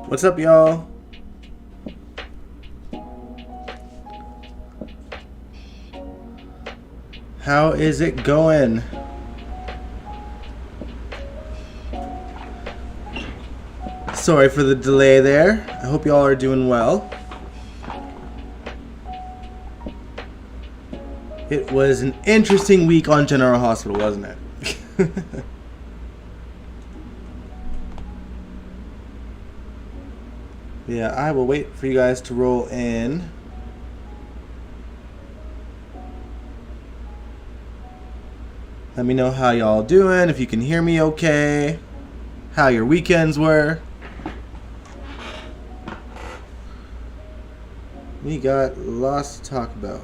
What's up, y'all? How is it going? Sorry for the delay there. I hope y'all are doing well. It was an interesting week on General Hospital, wasn't it? Yeah, I will wait for you guys to roll in. Let me know how y'all doing, if you can hear me okay, how your weekends were. We got lots to talk about.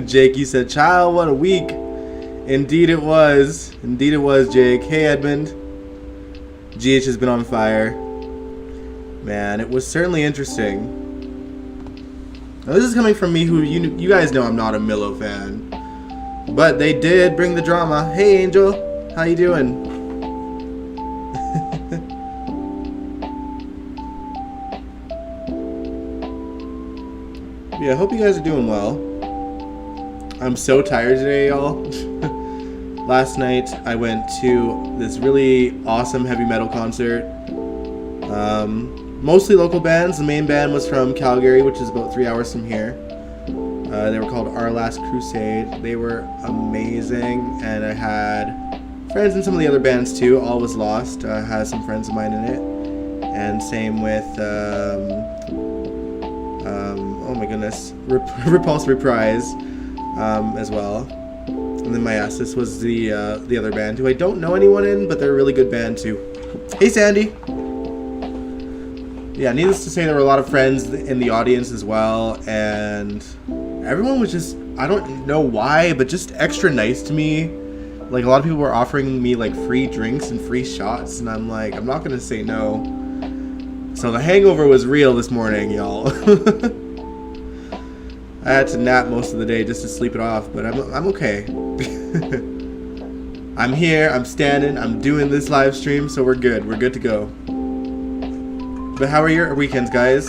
Jake, you said, child, what a week. Indeed it was. Indeed it was, Jake. Hey, Edmund. GH has been on fire. Man, it was certainly interesting. Now, this is coming from me, who you guys know I'm not a Milo fan. But they did bring the drama. Hey, Angel. How you doing? Yeah, I hope you guys are doing well. I'm so tired today, y'all. Last night I went to this really awesome heavy metal concert. Mostly local bands. The main band was from Calgary, which is about 3 hours from here. They were called Our Last Crusade. They were amazing, and I had friends in some of the other bands too. All Was Lost has some friends of mine in it, and same with oh my goodness, Repulse Reprise. As well. And then Myasis was the other band, who I don't know anyone in, but they're a really good band too. Hey, Sandy! Yeah, needless to say, there were a lot of friends in the audience as well, and everyone was just, I don't know why, but just extra nice to me. Like, a lot of people were offering me, like, free drinks and free shots, and I'm like, I'm not gonna say no. So the hangover was real this morning, y'all. I had to nap most of the day just to sleep it off, but I'm okay. I'm here, I'm standing, I'm doing this live stream, so we're good. We're good to go. But how are your weekends, guys?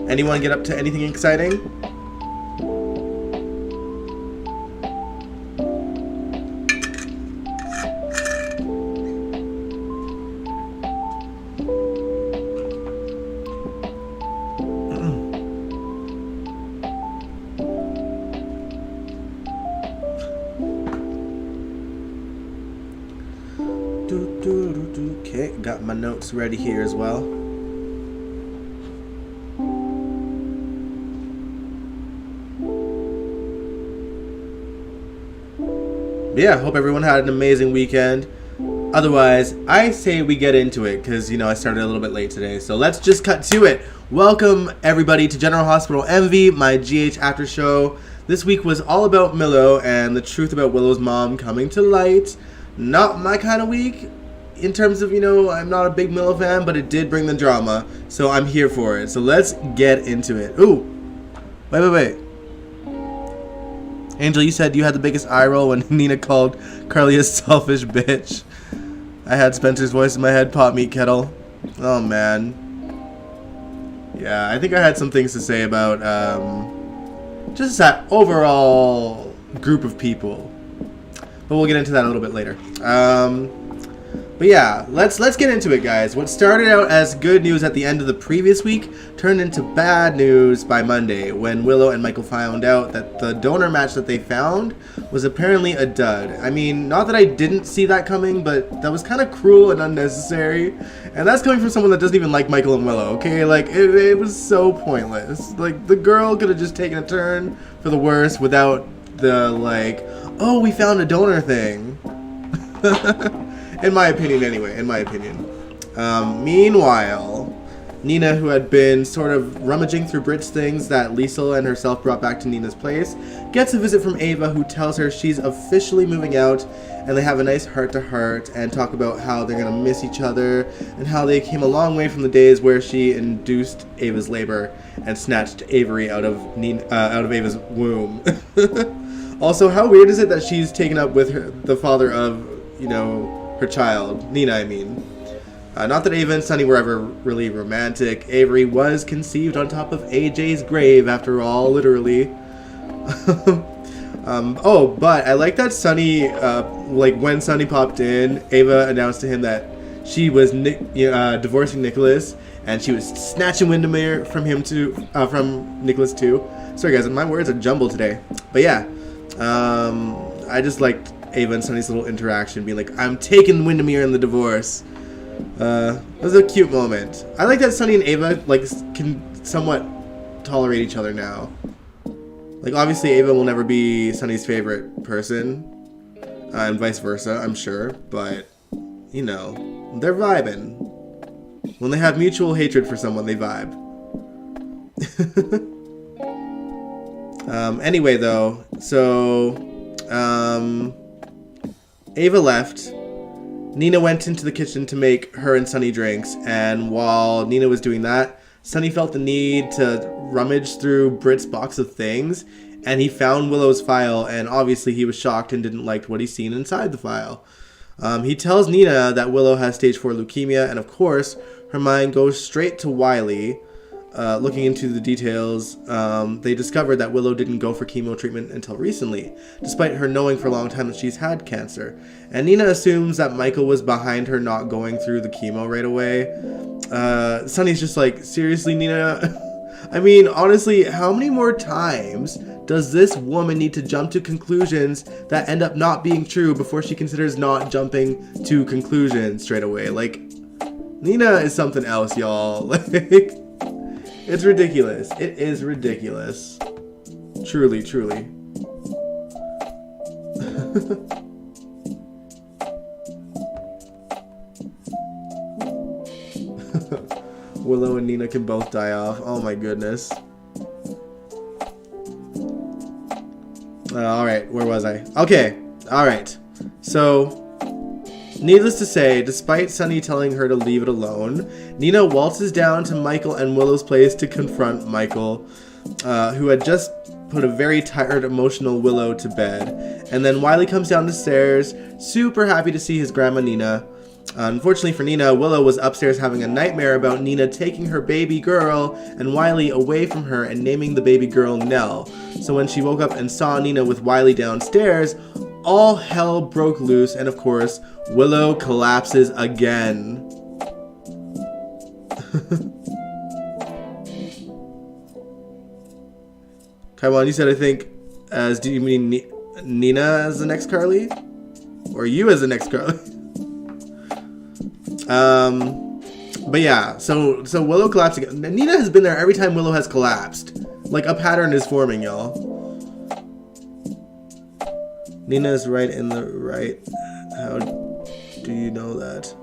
Anyone get up to anything exciting? Okay, got my notes ready here as well. Yeah, hope everyone had an amazing weekend. Otherwise, I say we get into it because, you know, I started a little bit late today. So let's just cut to it. Welcome, everybody, to General Hospital Envy, my GH after show. This week was all about Willow and the truth about Willow's mom coming to light. Not my kind of week in terms of, you know, I'm not a big Willow fan, but it did bring the drama. So I'm here for it. So let's get into it. Ooh. Wait. Angel, you said you had the biggest eye roll when Nina called Carly a selfish bitch. I had Spencer's voice in my head, pot meat kettle. Oh, man. Yeah, I think I had some things to say about just that overall group of people. But we'll get into that a little bit later. But yeah, let's get into it, guys. What started out as good news at the end of the previous week turned into bad news by Monday when Willow and Michael found out that the donor match that they found was apparently a dud. I mean, not that I didn't see that coming, but that was kind of cruel and unnecessary. And that's coming from someone that doesn't even like Michael and Willow, okay? Like, it was so pointless. Like, the girl could have just taken a turn for the worse without the, like, oh, we found a donor thing. In my opinion, anyway. In my opinion. Meanwhile, Nina, who had been sort of rummaging through Brit's things that Liesel and herself brought back to Nina's place, gets a visit from Ava, who tells her she's officially moving out, and they have a nice heart-to-heart and talk about how they're going to miss each other and how they came a long way from the days where she induced Ava's labor and snatched Avery out of Ava's womb. Also, how weird is it that she's taken up with the father of, her child, Nina, I mean. Not that Ava and Sunny were ever really romantic. Avery was conceived on top of AJ's grave, after all, literally. But I like that Sunny, when Sunny popped in, Ava announced to him that she was divorcing Nicholas, and she was snatching Windermere from Nicholas too. Sorry guys, my words are jumbled today. But yeah, I just liked Ava and Sunny's little interaction, being like, I'm taking Windermere in the divorce. It was a cute moment. I like that Sunny and Ava can somewhat tolerate each other now. Obviously Ava will never be Sunny's favorite person, and vice versa, I'm sure, but they're vibing. When they have mutual hatred for someone, they vibe. Anyway though, so Ava left. Nina went into the kitchen to make her and Sunny drinks, and while Nina was doing that, Sunny felt the need to rummage through Brit's box of things, and he found Willow's file, and obviously he was shocked and didn't like what he's seen inside the file. He tells Nina that Willow has stage 4 leukemia, and of course, her mind goes straight to Wiley. Looking into the details, they discovered that Willow didn't go for chemo treatment until recently, despite her knowing for a long time that she's had cancer. And Nina assumes that Michael was behind her not going through the chemo right away. Sunny's just like, seriously, Nina? I mean, honestly, how many more times does this woman need to jump to conclusions that end up not being true before she considers not jumping to conclusions straight away? Nina is something else, y'all. It's ridiculous. It is ridiculous. Truly, truly. Willow and Nina can both die off. Oh my goodness. Alright, where was I? Okay, alright. So, needless to say, despite Sunny telling her to leave it alone, Nina waltzes down to Michael and Willow's place to confront Michael, who had just put a very tired, emotional Willow to bed. And then Wiley comes down the stairs, super happy to see his grandma Nina. Unfortunately for Nina, Willow was upstairs having a nightmare about Nina taking her baby girl and Wiley away from her and naming the baby girl Nell. So when she woke up and saw Nina with Wiley downstairs, all hell broke loose, and of course, Willow collapses again. Kaiwan, you said, I think, do you mean Nina as the next Carly? Or you as the next Carly? But yeah, so Willow collapsed again. Nina has been there every time Willow has collapsed. A pattern is forming, y'all. Nina's right in the right. How do you know that?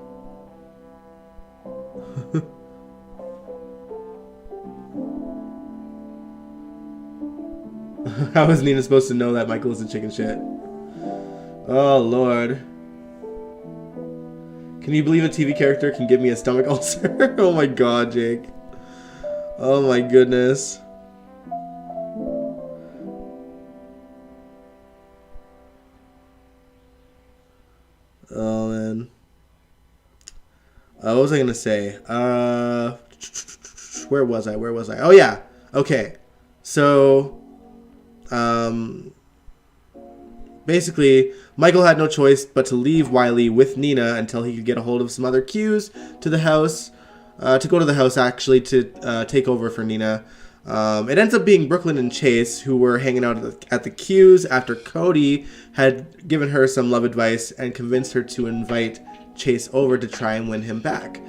How is Nina supposed to know that Michael isn't chicken shit? Oh, Lord. Can you believe a TV character can give me a stomach ulcer? Oh my god, Jake. Oh my goodness. Oh, man. What was I gonna say? Where was I? Oh, yeah. Okay. So, basically, Michael had no choice but to leave Wiley with Nina until he could get a hold of some other cues to the house, to go to the house, actually, to take over for Nina. It ends up being Brooklyn and Chase who were hanging out at the Q's after Cody had given her some love advice and convinced her to invite Chase over to try and win him back.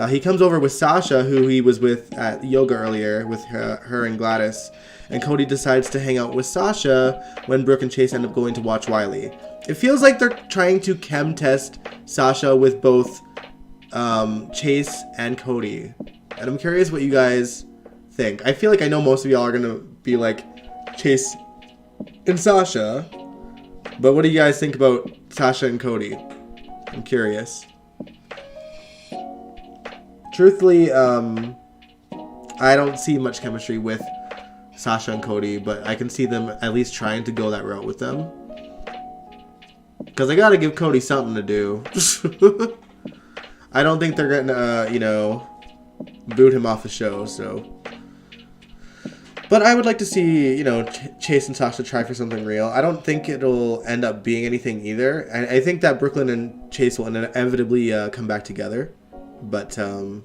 He comes over with Sasha, who he was with at yoga earlier with her and Gladys, and Cody decides to hang out with Sasha when Brooke and Chase end up going to watch Wiley. It feels like they're trying to chem test Sasha with both Chase and Cody. And I'm curious what you guys think. I feel like I know most of y'all are gonna be like Chase and Sasha, but what do you guys think about Sasha and Cody? I'm curious. Truthfully, I don't see much chemistry with Sasha and Cody, but I can see them at least trying to go that route with them. Because I gotta give Cody something to do. I don't think they're gonna, boot him off the show, so. But I would like to see, Chase and Sasha try for something real. I don't think it'll end up being anything either. And I think that Brooklyn and Chase will inevitably come back together. But, Ooh.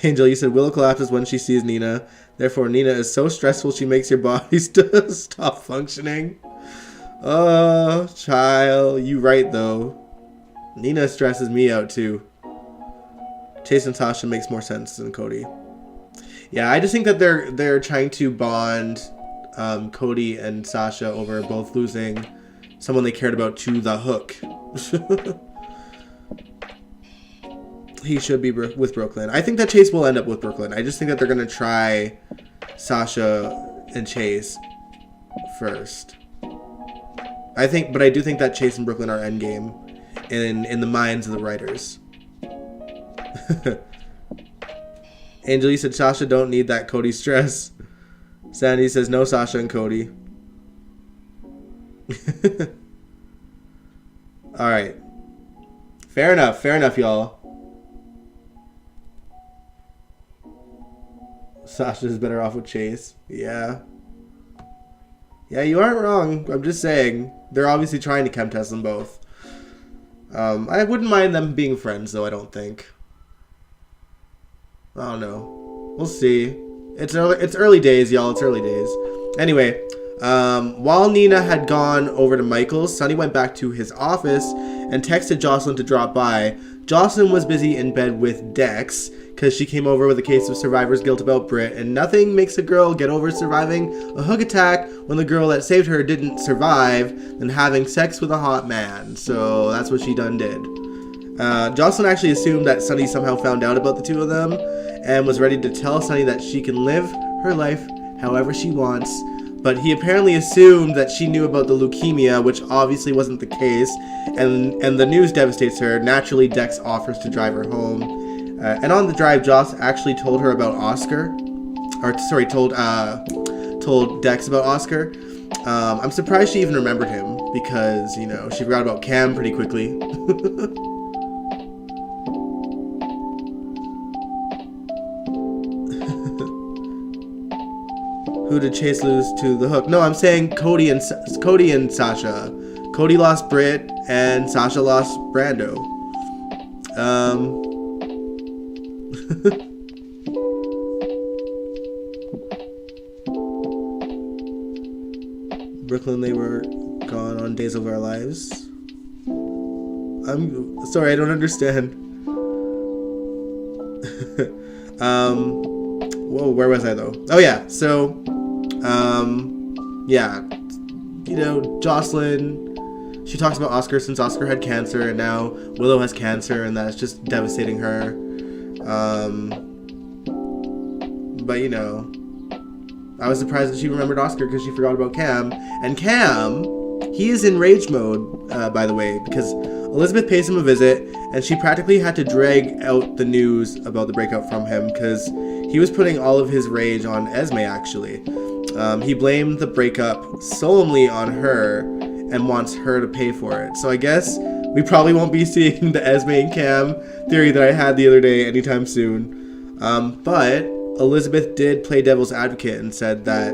Angel, you said Willow collapses when she sees Nina. Therefore, Nina is so stressful she makes your body stop functioning. Oh, child. You right, though. Nina stresses me out, too. Chase and Sasha makes more sense than Cody. Yeah, I just think that they're trying to bond Cody and Sasha over both losing someone they cared about to the Hook. He should be with Brooklyn. I think that Chase will end up with Brooklyn. I just think that they're going to try Sasha and Chase first. But I do think that Chase and Brooklyn are endgame in the minds of the writers. Angel, you said Sasha don't need that Cody stress. Sandy says no Sasha and Cody. Alright. Fair enough, y'all. Sasha's better off with Chase. Yeah. Yeah, you aren't wrong. I'm just saying. They're obviously trying to chem test them both. I wouldn't mind them being friends, though, I don't think. I don't know. We'll see. It's early days, y'all. It's early days. Anyway, while Nina had gone over to Michael's, Sonny went back to his office and texted Jocelyn to drop by. Jocelyn was busy in bed with Dex because she came over with a case of survivor's guilt about Britt, and nothing makes a girl get over surviving a Hook attack when the girl that saved her didn't survive than having sex with a hot man. So that's what she done did. Jocelyn actually assumed that Sonny somehow found out about the two of them and was ready to tell Sonny that she can live her life however she wants. But he apparently assumed that she knew about the leukemia, which obviously wasn't the case, and the news devastates her. Naturally, Dex offers to drive her home. And on the drive, Joss actually told her about Oscar. Told Dex about Oscar. I'm surprised she even remembered him, because, she forgot about Cam pretty quickly. Who did Chase lose to the Hook? No, I'm saying Cody and Sasha. Cody lost Britt, and Sasha lost Brando. Brooklyn, they were gone on Days of Our Lives. I'm sorry, I don't understand. Whoa, where was I though? Oh yeah, so, yeah, Jocelyn, she talks about Oscar since Oscar had cancer, and now Willow has cancer, and that's just devastating her. But I was surprised that she remembered Oscar because she forgot about Cam. And Cam, he is in rage mode, by the way, because Elizabeth pays him a visit, and she practically had to drag out the news about the breakup from him because he was putting all of his rage on Esme, actually. He blamed the breakup solely on her and wants her to pay for it. So I guess we probably won't be seeing the Esme and Cam theory that I had the other day anytime soon. But Elizabeth did play devil's advocate and said that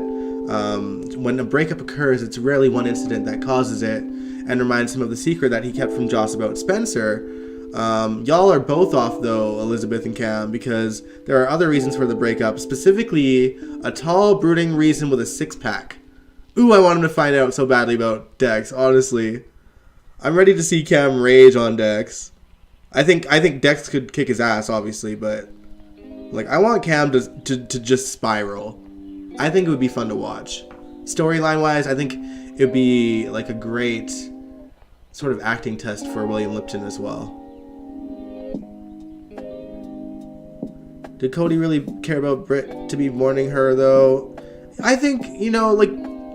when a breakup occurs, it's rarely one incident that causes it, and reminds him of the secret that he kept from Joss about Spencer. Y'all are both off, though, Elizabeth and Cam, because there are other reasons for the breakup, specifically a tall, brooding reason with a six-pack. Ooh, I want him to find out so badly about Dex, honestly. I'm ready to see Cam rage on Dex. I think Dex could kick his ass, obviously, but I want Cam to just spiral. I think it would be fun to watch. Storyline-wise, I think it would be a great sort of acting test for William Lipton as well. Did Cody really care about Britt to be mourning her, though? I think, you know, like,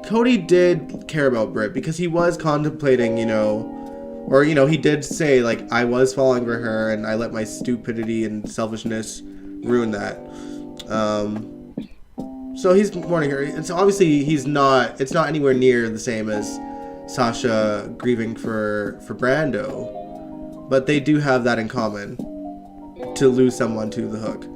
Cody did care about Britt because he was contemplating, you know, or, you know, he did say, like, I was falling for her and I let my stupidity and selfishness ruin that. So he's mourning her. It's obviously it's not anywhere near the same as Sasha grieving for Brando, but they do have that in common, to lose someone to the hook.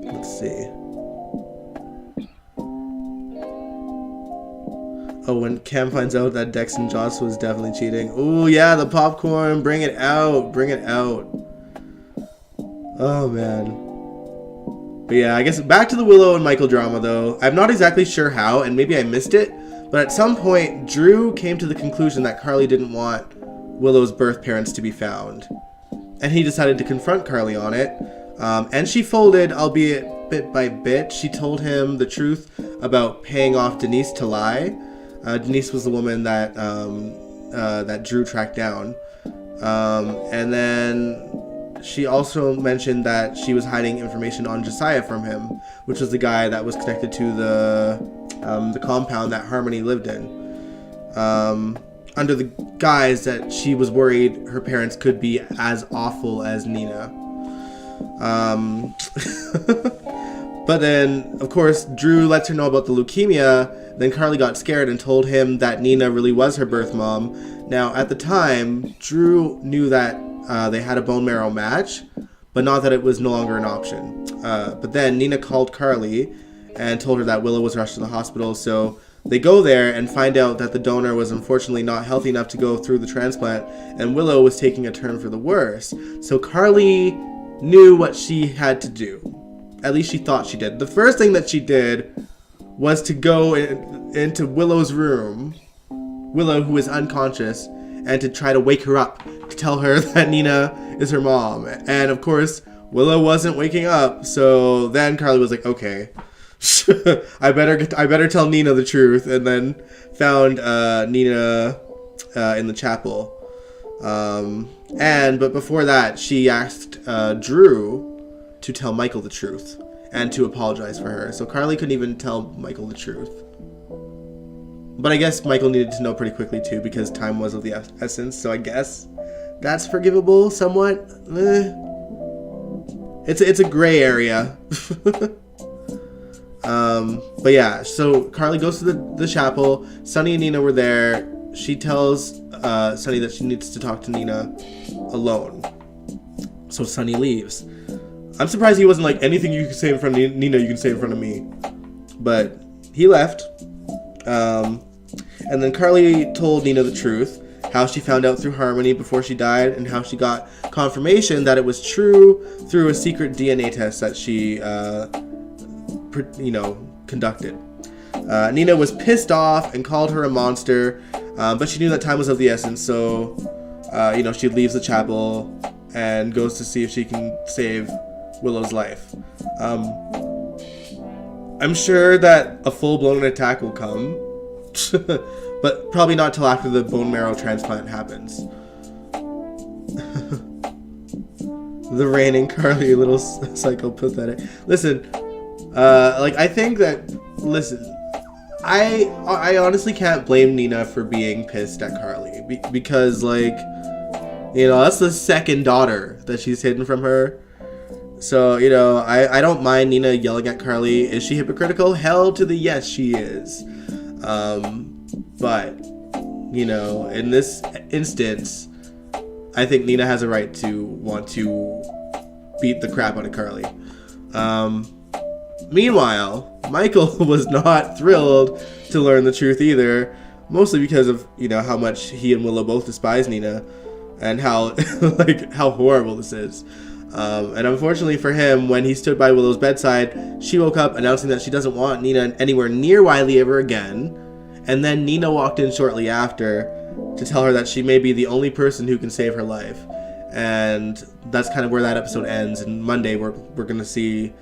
Let's see. Oh, when Cam finds out that Dex and Joss was definitely cheating. Oh yeah, the popcorn. Bring it out. Bring it out. Oh man. But yeah, I guess back to the Willow and Michael drama though. I'm not exactly sure how, and maybe I missed it, but at some point, Drew came to the conclusion that Carly didn't want Willow's birth parents to be found. And he decided to confront Carly on it. And she folded, albeit bit by bit. She told him the truth about paying off Denise to lie. Denise was the woman that that Drew tracked down. And then she also mentioned that she was hiding information on Josiah from him, which was the guy that was connected to the compound that Harmony lived in. Under the guise that she was worried her parents could be as awful as Nina. But then, of course, Drew lets her know about the leukemia. Then Carly got scared and told him that Nina really was her birth mom. Now, at the time, Drew knew that they had a bone marrow match, but not that it was no longer an option. But then Nina called Carly and told her that Willow was rushed to the hospital. So they go there and find out that the donor was unfortunately not healthy enough to go through the transplant, and Willow was taking a turn for the worse. So Carly knew what she had to do. At least she thought she did. The first thing that she did was to go into Willow's room, Willow, who is unconscious, and to try to wake her up, to tell her that Nina is her mom. And of course, Willow wasn't waking up, so then Carly was like, okay, I better tell Nina the truth, and then found Nina in the chapel. But before that, she asked Drew to tell Michael the truth and to apologize for her. So Carly couldn't even tell Michael the truth. But I guess Michael needed to know pretty quickly too, because time was of the essence. So I guess that's forgivable somewhat. It's a gray area. But yeah, so Carly goes to the chapel. Sunny and Nina were there. She tells Sunny that she needs to talk to Nina alone. So Sunny leaves. I'm surprised he wasn't like, anything you can say in front of Nina, you can say in front of me. But he left. And then Carly told Nina the truth, how she found out through Harmony before she died, and how she got confirmation that it was true through a secret DNA test that she, conducted. Nina was pissed off and called her a monster, but she knew that time was of the essence, so, she leaves the chapel and goes to see if she can save Willow's life. I'm sure that a full-blown attack will come, but probably not till after the bone marrow transplant happens. The reigning Carly, a little psychopathetic. Listen, I think that, I honestly can't blame Nina for being pissed at Carly, because, that's the second daughter that she's hidden from her. So, I don't mind Nina yelling at Carly. Is she hypocritical? Hell to the yes, she is. But, in this instance, I think Nina has a right to want to beat the crap out of Carly. Meanwhile, Michael was not thrilled to learn the truth either, mostly because of, how much he and Willow both despise Nina, and how, how horrible this is. And unfortunately for him, when he stood by Willow's bedside, she woke up announcing that she doesn't want Nina anywhere near Wiley ever again. And then Nina walked in shortly after to tell her that she may be the only person who can save her life. and that's kind of where that episode ends. And Monday we're gonna see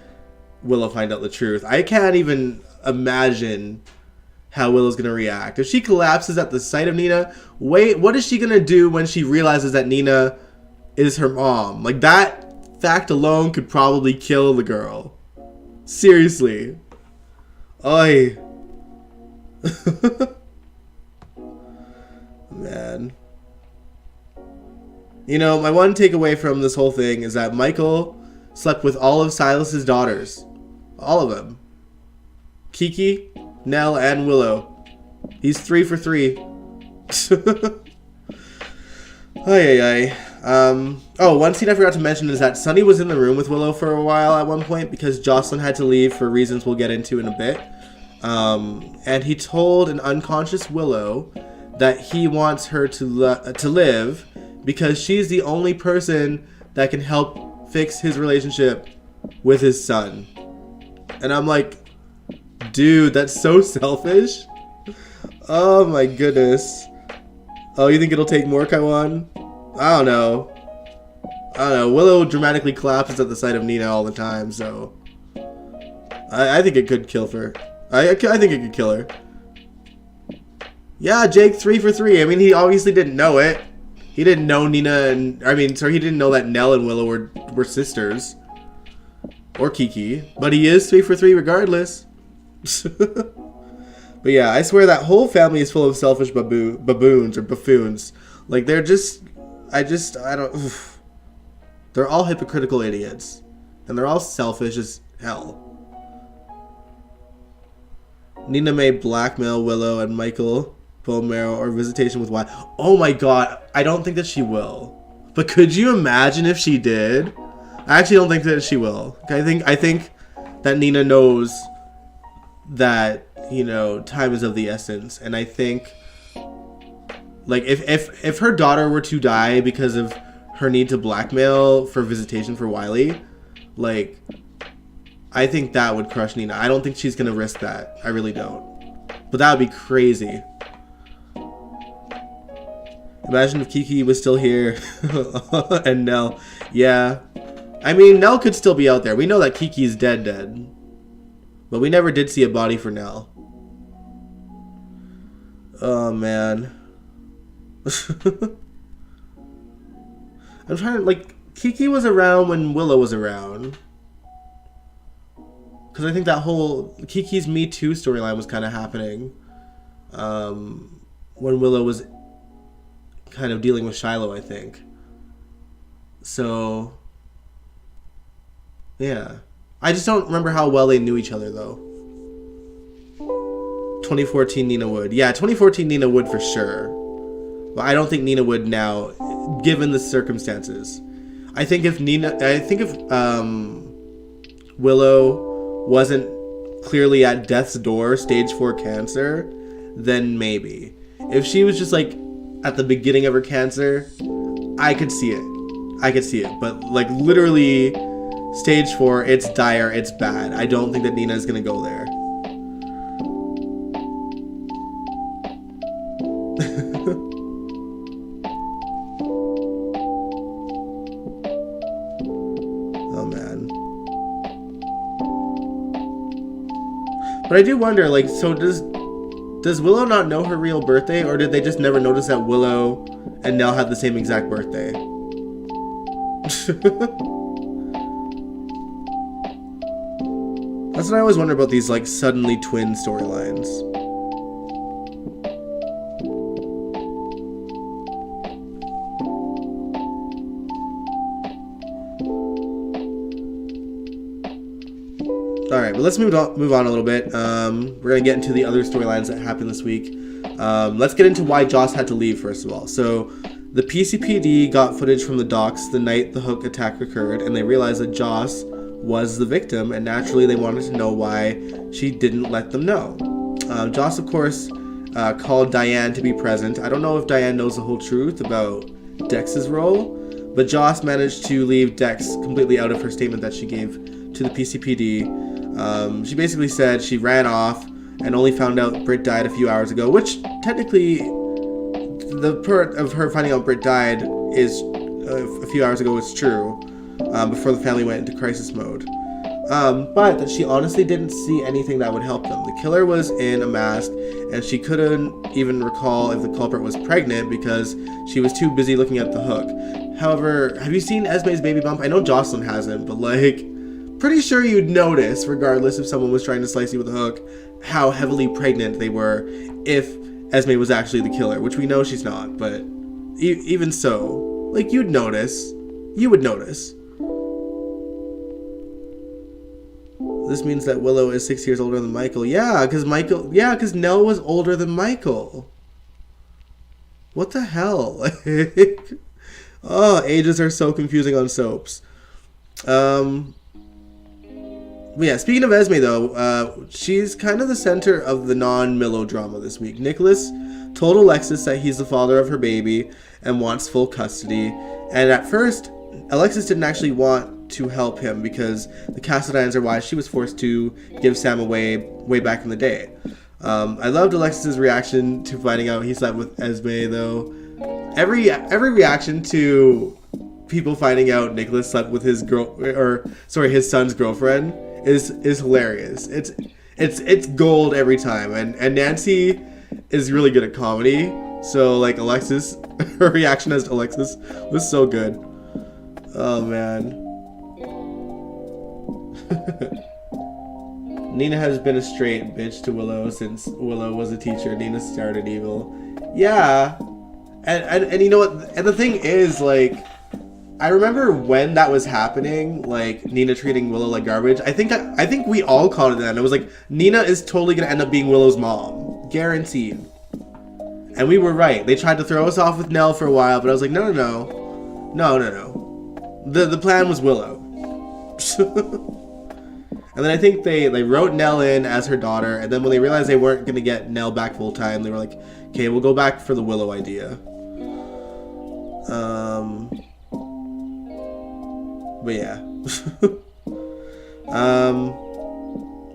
Willow find out the truth. I can't even imagine how Willow's gonna react if she collapses at the sight of Nina. Wait, what is she gonna do when she realizes that Nina is her mom? Like, that fact alone could probably kill the girl. Seriously. Oy. Man. You know, my one takeaway from this whole thing is that Michael slept with all of Silas's daughters. All of them. Kiki, Nell, and Willow. He's 3 for 3. One scene I forgot to mention is that Sunny was in the room with Willow for a while at one point because Jocelyn had to leave for reasons we'll get into in a bit. And he told an unconscious Willow that he wants her to live because she's the only person that can help fix his relationship with his son. And I'm like, dude, that's so selfish. Oh my goodness. Oh, you think it'll take more, Kaiwan? I don't know. Willow dramatically collapses at the sight of Nina all the time, so I think it could kill her. I think it could kill her. Yeah, Jake 3 for 3. I mean, he obviously didn't know it. He didn't know Nina and he didn't know that Nell and Willow were sisters. Or Kiki. But he is 3 for 3 regardless. But yeah, I swear that whole family is full of selfish baboons or buffoons. Like, they're just... I don't... Oof. They're all hypocritical idiots. And they're all selfish as hell. Nina may blackmail Willow and Michael, bone marrow, or visitation with Wiley. Oh my god, I don't think that she will. But could you imagine if she did? I actually don't think that she will. I think that Nina knows that, you know, time is of the essence. And I think, like, if her daughter were to die because of her need to blackmail for visitation for Wiley, like, I think that would crush Nina. I don't think she's gonna risk that. I really don't. But that would be crazy. Imagine if Kiki was still here. And Nell. Yeah. I mean, Nell could still be out there. We know that Kiki's dead. But we never did see a body for Nell. Oh, man. I'm trying to, like, Kiki was around when Willow was around. Because I think that whole Kiki's Me Too storyline was kind of happening when Willow was kind of dealing with Shiloh, I think. So, yeah. I just don't remember how well they knew each other, though. 2014 Nina Wood. Yeah, 2014 Nina Wood for sure. But I don't think Nina Wood now, given the circumstances. I think if Willow wasn't clearly at death's door, stage 4 cancer, then maybe. If she was just like at the beginning of her cancer, I could see it. But like literally stage 4, it's dire, it's bad. I don't think that Nina is gonna go there. Oh man. But I do wonder, like, so does Willow not know her real birthday, or did they just never notice that Willow and Nell had the same exact birthday? That's what I always wonder about these, like, suddenly twin storylines. Alright, but let's move on a little bit. We're going to get into the other storylines that happened this week. Let's get into why Joss had to leave, first of all. So, the PCPD got footage from the docks the night the Hook attack occurred, and they realized that Joss was the victim, and naturally they wanted to know why she didn't let them know. Joss, of course, called Diane to be present. I don't know if Diane knows the whole truth about Dex's role, but Joss managed to leave Dex completely out of her statement that she gave to the PCPD. She basically said she ran off and only found out Britt died a few hours ago, which technically the part of her finding out Britt died is a few hours ago was true, before the family went into crisis mode. But that she honestly didn't see anything that would help them. The killer was in a mask, and she couldn't even recall if the culprit was pregnant because she was too busy looking at the hook. However, have you seen Esme's baby bump? I know Jocelyn hasn't, but like, pretty sure you'd notice, regardless if someone was trying to slice you with a hook, how heavily pregnant they were if Esme was actually the killer, which we know she's not, but even so, like, you'd notice. You would notice. This means that Willow is 6 years older than Michael. Yeah, because Nell was older than Michael. What the hell? Oh, ages are so confusing on soaps. But yeah, speaking of Esme though, she's kind of the center of the non-Milo drama this week. Nicholas told Alexis that he's the father of her baby and wants full custody. And at first, Alexis didn't actually want to help him because the Cassadines are why she was forced to give Sam away way back in the day. I loved Alexis's reaction to finding out he slept with Esme though. Every reaction to people finding out Nicholas slept with his son's girlfriend is hilarious. It's gold every time, and Nancy is really good at comedy. So like Alexis, her reaction as to Alexis was so good. Oh man. Nina has been a straight bitch to Willow since Willow was a teacher. Nina started evil. Yeah. And you know what? And the thing is, like, I remember when that was happening, like Nina treating Willow like garbage. I think we all called it then. It was like Nina is totally gonna end up being Willow's mom, guaranteed. And we were right. They tried to throw us off with Nell for a while, but I was like, no. The plan was Willow. And then I think they wrote Nell in as her daughter, and then when they realized they weren't gonna get Nell back full time, they were like, okay, we'll go back for the Willow idea. But yeah.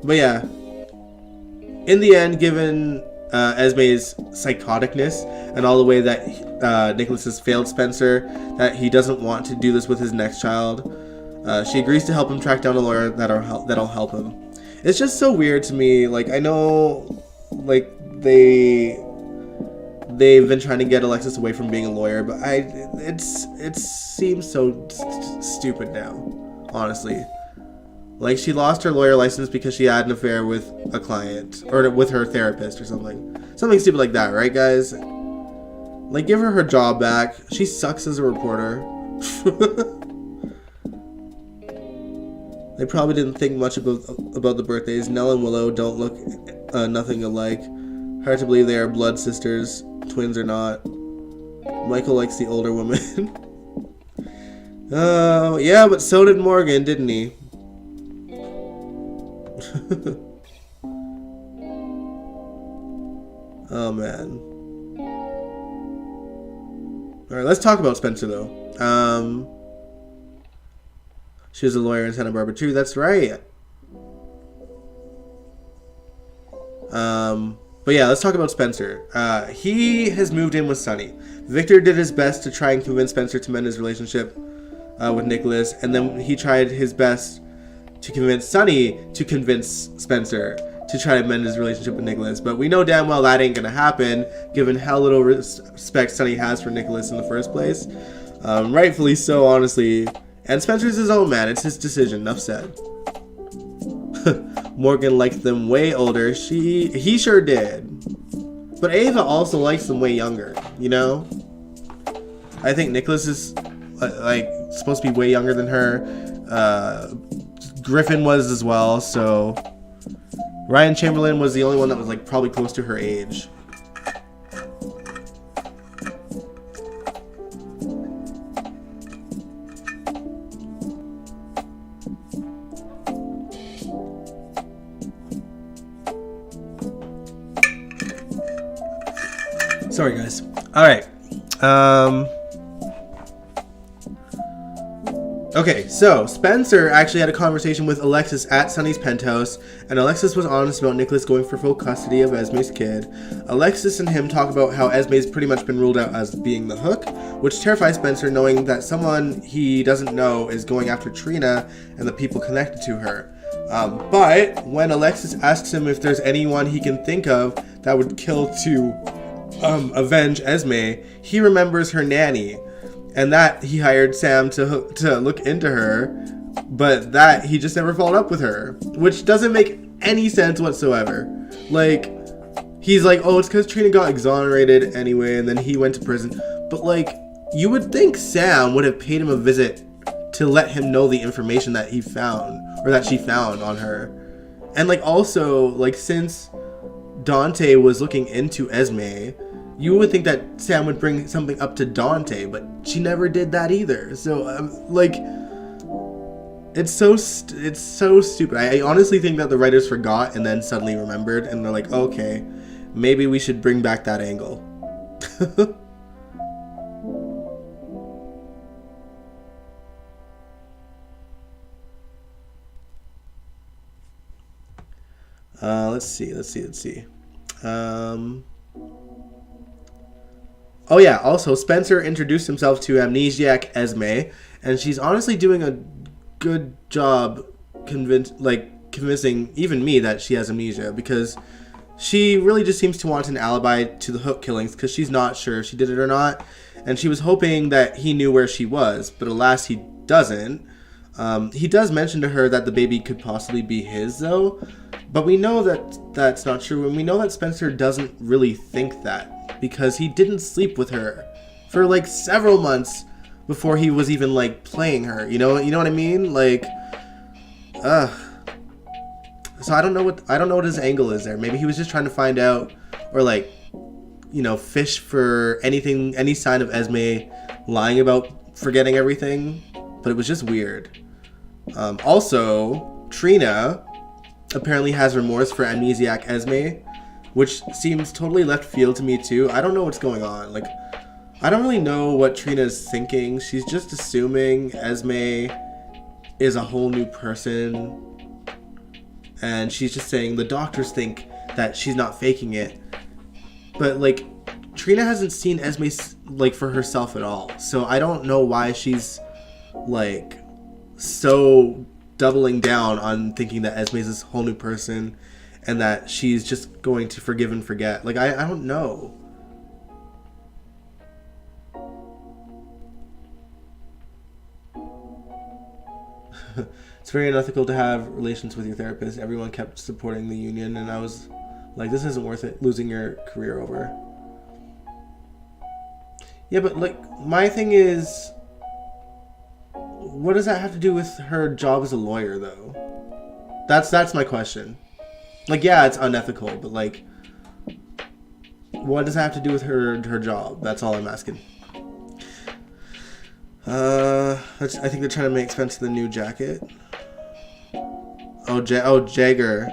But yeah. In the end, given Esme's psychoticness and all the way that Nicholas has failed Spencer, that he doesn't want to do this with his next child, she agrees to help him track down a lawyer that'll help him. It's just so weird to me. Like, I know, like, they've been trying to get Alexis away from being a lawyer, but it seems so stupid now, honestly. Like, she lost her lawyer license because she had an affair with a client, or with her therapist or something stupid like that, right, guys? Like, give her job back. She sucks as a reporter. They probably didn't think much about the birthdays. Nell and Willow don't look nothing alike. Hard to believe they are blood sisters. Twins or not. Michael likes the older woman. Yeah, but so did Morgan, didn't he? Oh, man. Alright, let's talk about Spencer, though. She was a lawyer in Santa Barbara, too. That's right. But yeah, let's talk about Spencer. He has moved in with Sunny. Victor did his best to try and convince Spencer to mend his relationship with Nicholas, and then he tried his best to convince Sunny to convince Spencer to try to mend his relationship with Nicholas. But we know damn well that ain't gonna happen, given how little respect Sunny has for Nicholas in the first place. Rightfully so, honestly. And Spencer's his own man. It's his decision. Enough said. Morgan liked them way older. He sure did. But Ava also likes them way younger, you know? I think Nicholas is, like, supposed to be way younger than her. Griffin was as well, so... Ryan Chamberlain was the only one that was, like, probably close to her age. Sorry, guys. All right. Okay, so Spencer actually had a conversation with Alexis at Sunny's penthouse, and Alexis was honest about Nicholas going for full custody of Esme's kid. Alexis and him talk about how Esme's pretty much been ruled out as being the hook, which terrifies Spencer, knowing that someone he doesn't know is going after Trina and the people connected to her. But when Alexis asks him if there's anyone he can think of that would kill to avenge Esme, he remembers her nanny. And that he hired Sam to look into her, but that he just never followed up with her, which doesn't make any sense whatsoever. Like, he's like, oh, it's because Trina got exonerated anyway, and then he went to prison. But like, you would think Sam would have paid him a visit to let him know the information that he found, or that she found on her. And like, also, like, since Dante was looking into Esme, you would think that Sam would bring something up to Dante, but she never did that either. So, like, it's so stupid. I honestly think that the writers forgot and then suddenly remembered, and they're like, okay, maybe we should bring back that angle. Let's see. Oh yeah, also Spencer introduced himself to Amnesiac Esme, and she's honestly doing a good job convincing even me that she has amnesia, because she really just seems to want an alibi to the Hook killings, because she's not sure if she did it or not, and she was hoping that he knew where she was, but alas he doesn't. He does mention to her that the baby could possibly be his though, but we know that that's not true, and we know that Spencer doesn't really think that, because he didn't sleep with her for like several months before he was even like playing her. You know what I mean? Like, so I don't know what his angle is there. Maybe he was just trying to find out, or like, fish for anything, any sign of Esme lying about forgetting everything. But it was just weird. Also, Trina apparently has remorse for Amnesiac Esme, which seems totally left field to me too. I don't know what's going on. Like, I don't really know what Trina's thinking. She's just assuming Esme is a whole new person, and she's just saying the doctors think that she's not faking it. But like, Trina hasn't seen Esme like for herself at all, so I don't know why she's like so doubling down on thinking that Esme is this whole new person and that she's just going to forgive and forget. Like, I don't know. It's very unethical to have relations with your therapist. Everyone kept supporting the union, and I was like, this isn't worth it, losing your career over. Yeah, but like, my thing is, what does that have to do with her job as a lawyer, though? That's my question. Like, yeah, it's unethical, but like, what does that have to do with her job? That's all I'm asking. I think they're trying to make Spencer the new jacket. Jagger.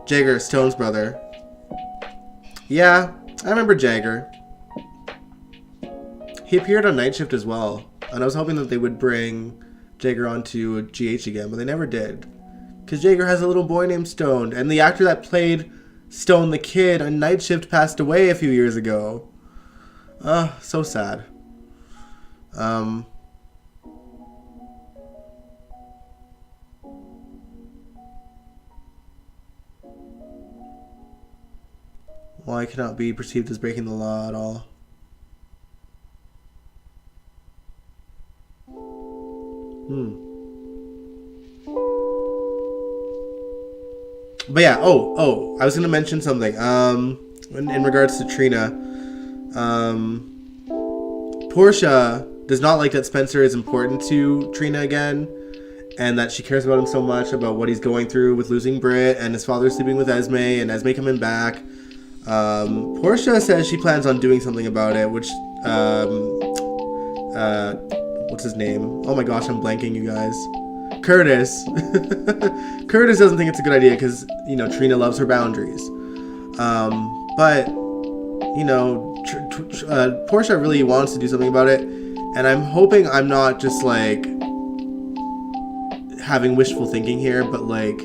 Jagger, Stone's brother. Yeah, I remember Jagger. He appeared on Night Shift as well, and I was hoping that they would bring Jagger onto GH again, but they never did. Because Jagger has a little boy named Stone, and the actor that played Stone the Kid on Night Shift passed away a few years ago. So sad. Well, I cannot be perceived as breaking the law at all. But yeah, I was gonna mention something. In regards to Trina, Portia does not like that Spencer is important to Trina again, and that she cares about him so much, about what he's going through with losing Britt and his father sleeping with Esme and Esme coming back. Portia says she plans on doing something about it, which what's his name? Oh my gosh, I'm blanking, you guys. Curtis. Curtis doesn't think it's a good idea because, Trina loves her boundaries. But, Portia really wants to do something about it. And I'm hoping I'm not just like having wishful thinking here, but like,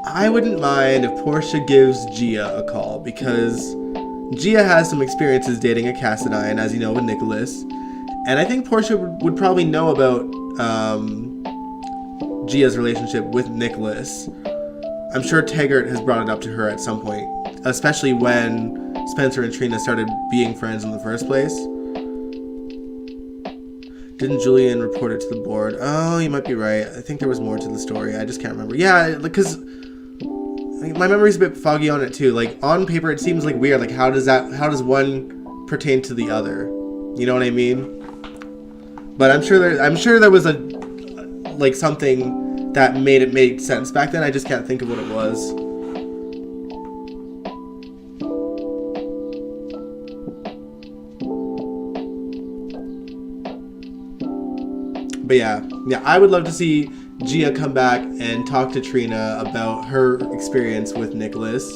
I wouldn't mind if Portia gives Gia a call, because Gia has some experiences dating a Cassadine, as you know, with Nicholas. And I think Portia would probably know about Gia's relationship with Nicholas. I'm sure Taggart has brought it up to her at some point, especially when Spencer and Trina started being friends in the first place. Didn't Julian report it to the board? Oh, you might be right. I think there was more to the story. I just can't remember. Yeah, because my memory's a bit foggy on it too. Like, on paper, it seems like weird. Like, how does one pertain to the other? You know what I mean? But I'm sure there was a like something that made it make sense back then. I just can't think of what it was. But yeah, I would love to see Gia come back and talk to Trina about her experience with Nicholas.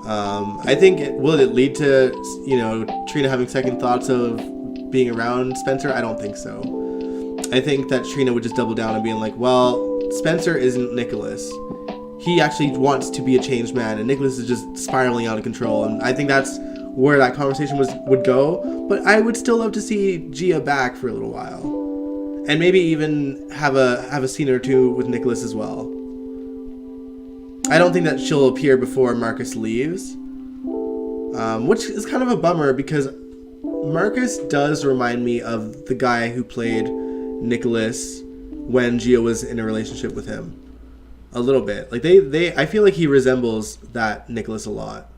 I think will it lead to, you know, Trina having second thoughts of being around Spencer? I don't think so. I think that Trina would just double down and being like, well, Spencer isn't Nicholas. He actually wants to be a changed man, and Nicholas is just spiraling out of control. And I think that's where that conversation would go. But I would still love to see Gia back for a little while, and maybe even have a scene or two with Nicholas as well. I don't think that she'll appear before Marcus leaves, which is kind of a bummer, because Marcus does remind me of the guy who played Nicholas when Gia was in a relationship with him. A little bit. Like, I feel like he resembles that Nicholas a lot.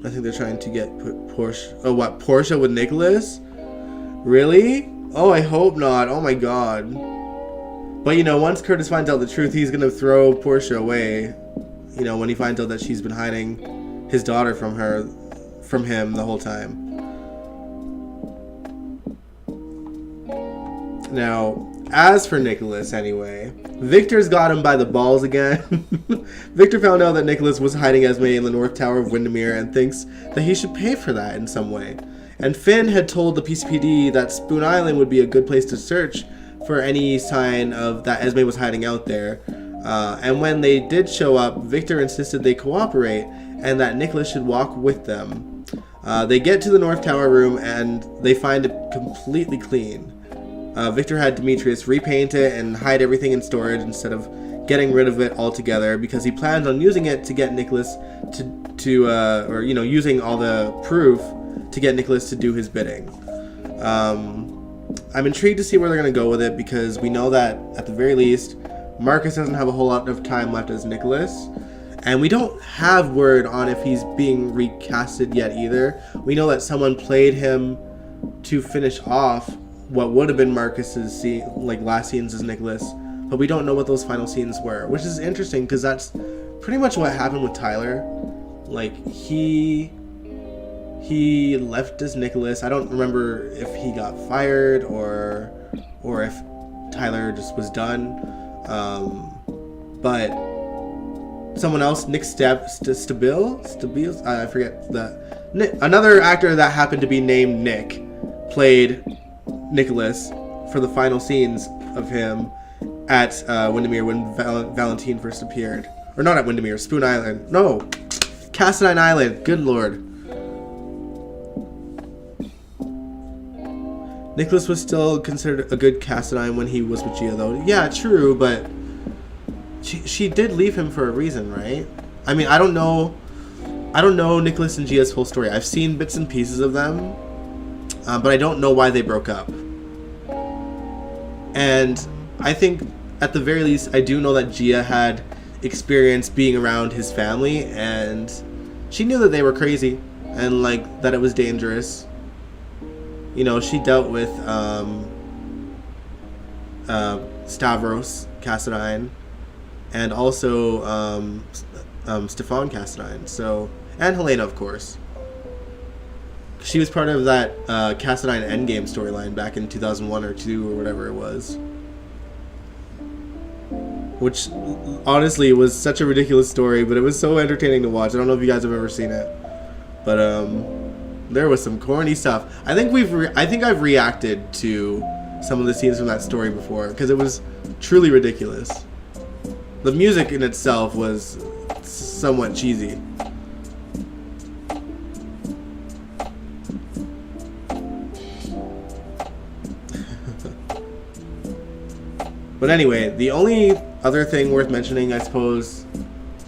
I think they're trying to get Portia. Oh, what? Portia with Nicholas? Really? Oh, I hope not. Oh my god. But, you know, once Curtis finds out the truth, he's gonna throw Portia away. You know, when he finds out that she's been hiding his daughter from him the whole time. Now, as for Nicholas, anyway, Victor's got him by the balls again. Victor found out that Nicholas was hiding Esme in the North Tower of Windermere and thinks that he should pay for that in some way. And Finn had told the PCPD that Spoon Island would be a good place to search for any sign of that Esme was hiding out there. And when they did show up, Victor insisted they cooperate and that Nicholas should walk with them. They get to the North Tower room and they find it completely clean. Victor had Demetrius repaint it and hide everything in storage instead of getting rid of it altogether, because he planned on using it to get Nicholas or you know, using all the proof to get Nicholas to do his bidding. I'm intrigued to see where they're going to go with it, because we know that at the very least Marcus doesn't have a whole lot of time left as Nicholas, and we don't have word on if he's being recasted yet either. We know that someone played him to finish off what would have been Marcus's last scenes as Nicholas, but we don't know what those final scenes were, which is interesting because that's pretty much what happened with Tyler. Like, he left as Nicholas. I don't remember if he got fired or if Tyler just was done. But someone else, Nick Stabile, I forget that. Another actor that happened to be named Nick played Nicholas for the final scenes of him at Windermere when Valentine first appeared. Or not at Windermere, Spoon Island. No, Cassadine Island. Good lord. Nicholas was still considered a good Cassadine when he was with Gia, though. Yeah, true, but she did leave him for a reason, right? I mean, I don't know Nicholas and Gia's full story. I've seen bits and pieces of them, but I don't know why they broke up. And I think, at the very least, I do know that Gia had experience being around his family, and she knew that they were crazy, and, like, that it was dangerous. You know, she dealt with Stavros Cassadine, and also Stefan Cassadine, so, and Helena, of course. She was part of that Cassadine Endgame storyline back in 2001 or 2 or whatever it was. Which, honestly, was such a ridiculous story, but it was so entertaining to watch. I don't know if you guys have ever seen it. But there was some corny stuff. I think I think I've reacted to some of the scenes from that story before because it was truly ridiculous. The music in itself was somewhat cheesy. But anyway, the only other thing worth mentioning, I suppose,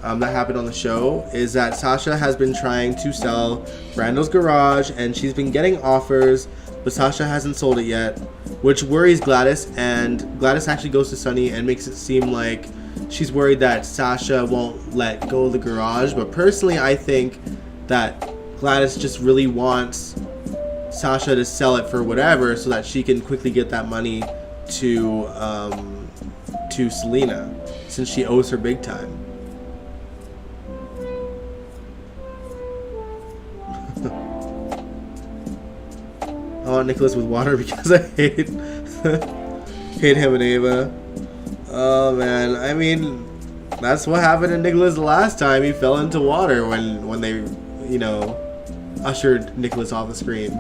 that happened on the show is that Sasha has been trying to sell Brando's garage, and she's been getting offers, but Sasha hasn't sold it yet, which worries Gladys, and Gladys actually goes to Sunny and makes it seem like she's worried that Sasha won't let go of the garage. But personally, I think that Gladys just really wants Sasha to sell it for whatever so that she can quickly get that money to Selena, since she owes her big time. I want Nicholas with water because I hate him and Ava. Oh man, I mean, that's what happened to Nicholas the last time. He fell into water when they, ushered Nicholas off the screen.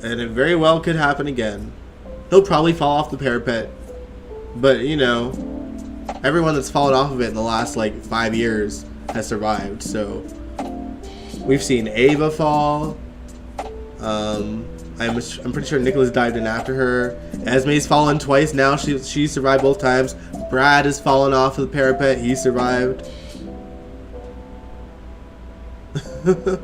And it very well could happen again. He'll probably fall off the parapet. But, everyone that's fallen off of it in the last, 5 years has survived. So, we've seen Ava fall. I'm pretty sure Nicholas dived in after her. Esme's fallen twice now. She survived both times. Brad has fallen off of the parapet. He survived. But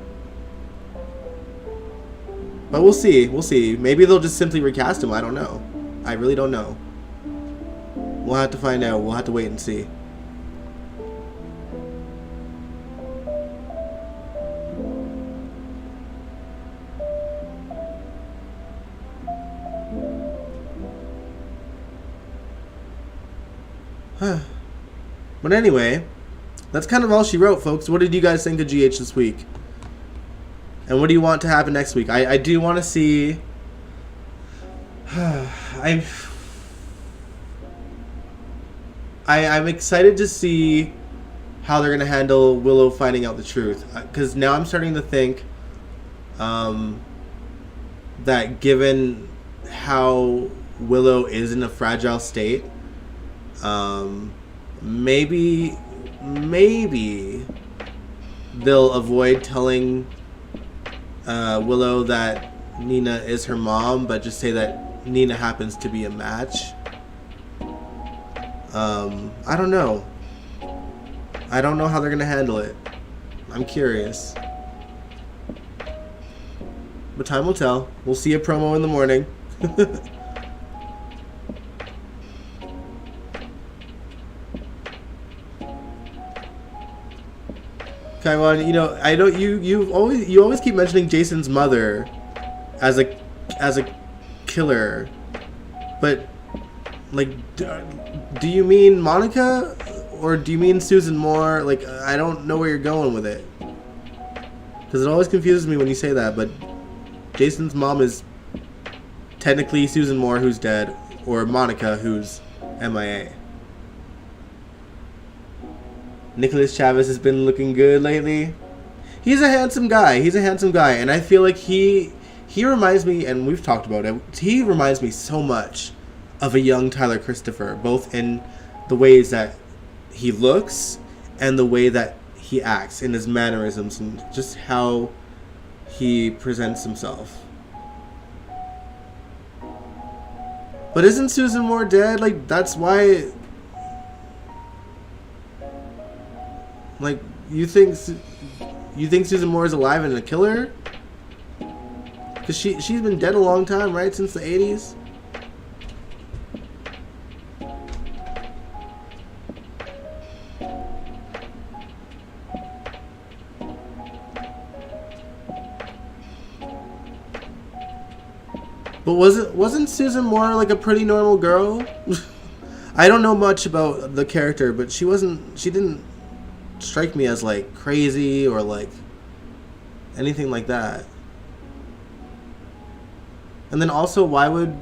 we'll see. We'll see. Maybe they'll just simply recast him. I don't know. I really don't know. We'll have to find out. We'll have to wait and see. But anyway, that's kind of all she wrote, folks. What did you guys think of GH this week? And what do you want to happen next week? I do want to see... I'm excited to see how they're going to handle Willow finding out the truth. Because now I'm starting to think that given how Willow is in a fragile state, maybe they'll avoid telling Willow that Nina is her mom, but just say that Nina happens to be a match. I don't know. I don't know how they're gonna handle it. I'm curious. But time will tell. We'll see a promo in the morning. Kaiwan, I know you always keep mentioning Jason's mother as a killer, but do you mean Monica or do you mean Susan Moore? I don't know where you're going with it, because it always confuses me when you say that. But Jason's mom is technically Susan Moore, who's dead, or Monica, who's MIA. Nicholas Chavez has been looking good lately. He's a handsome guy. And I feel like he reminds me, and we've talked about it, he reminds me so much of a young Tyler Christopher, both in the ways that he looks and the way that he acts, in his mannerisms and just how he presents himself. But isn't Susan Moore dead? That's why... you think Susan Moore is alive and a killer? Because she's been dead a long time, right? Since the 80s? But wasn't Susan Moore a pretty normal girl? I don't know much about the character, but she didn't strike me as crazy or anything like that. And then also, why would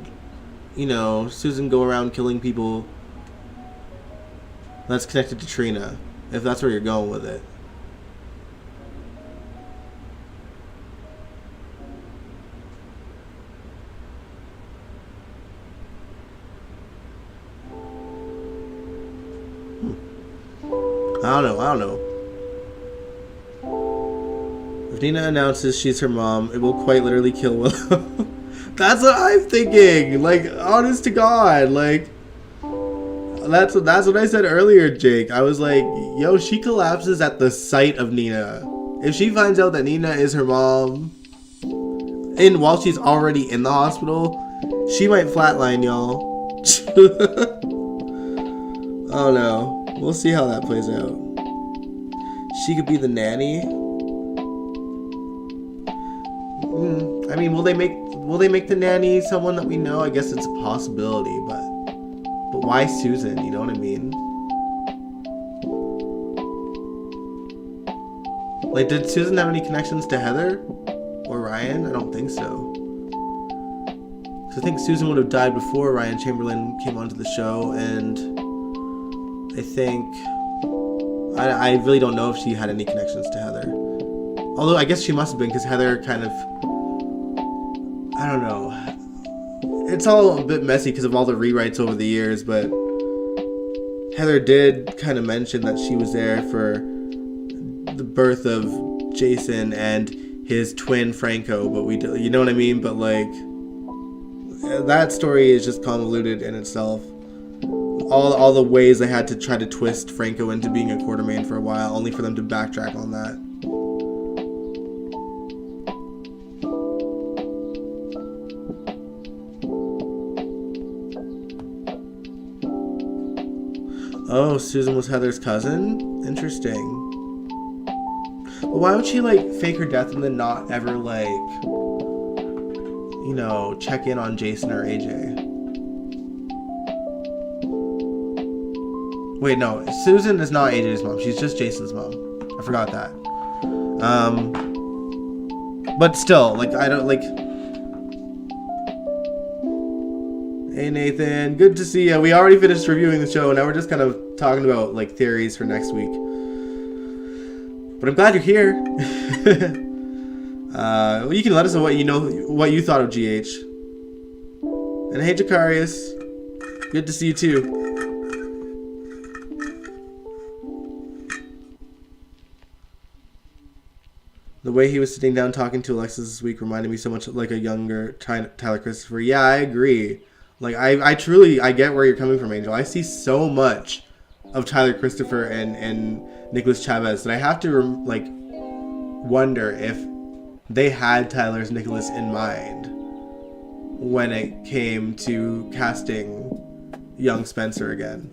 Susan go around killing people that's connected to Trina, if that's where you're going with it? I don't know. If Nina announces she's her mom, it will quite literally kill Willow. That's what I'm thinking. Like, honest to God, like that's what I said earlier, Jake. I was like, yo, she collapses at the sight of Nina. If she finds out that Nina is her mom, and while she's already in the hospital, she might flatline, y'all. Oh no. We'll see how that plays out. She could be the nanny. I mean, will they make the nanny someone that we know? I guess it's a possibility, but why Susan? You know what I mean? Like, did Susan have any connections to Heather or Ryan? I don't think so. Because I think Susan would have died before Ryan Chamberlain came onto the show, and I think I really don't know if she had any connections to Heather. Although I guess she must have been, because Heather kind of, I don't know. It's all a bit messy because of all the rewrites over the years, but Heather did kind of mention that she was there for the birth of Jason and his twin Franco, but you know what I mean? But like, that story is just convoluted in itself. All the ways they had to try to twist Franco into being a Quartermain for a while, only for them to backtrack on that. Oh, Susan was Heather's cousin? Interesting. But why would she, like, fake her death and then not ever, like, you know, check in on Jason or AJ? Wait, no. Susan is not AJ's mom. She's just Jason's mom. I forgot that. But still, like, I don't, like... Hey Nathan, good to see you. We already finished reviewing the show, and now we're just kind of talking about like theories for next week. But I'm glad you're here. Well, you can let us know what you thought of GH. And hey Jakarius, good to see you too. The way he was sitting down talking to Alexis this week reminded me so much like a younger Tyler Christopher. Yeah, I agree. Like, I truly, I get where you're coming from, Angel. I see so much of Tyler Christopher and Nicholas Chavez that I have to, wonder if they had Tyler's Nicholas in mind when it came to casting young Spencer again.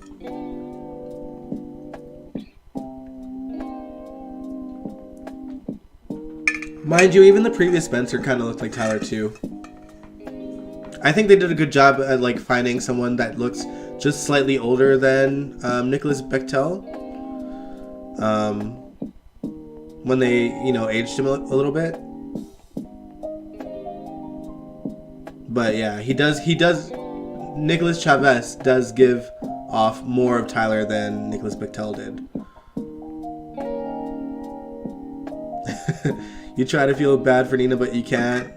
Mind you, even the previous Spencer kind of looked like Tyler, too. I think they did a good job at like finding someone that looks just slightly older than Nicholas Bechtel. When they, you know, aged him a little bit. But yeah, he does. Nicholas Chavez does give off more of Tyler than Nicholas Bechtel did. You try to feel bad for Nina, but you can't.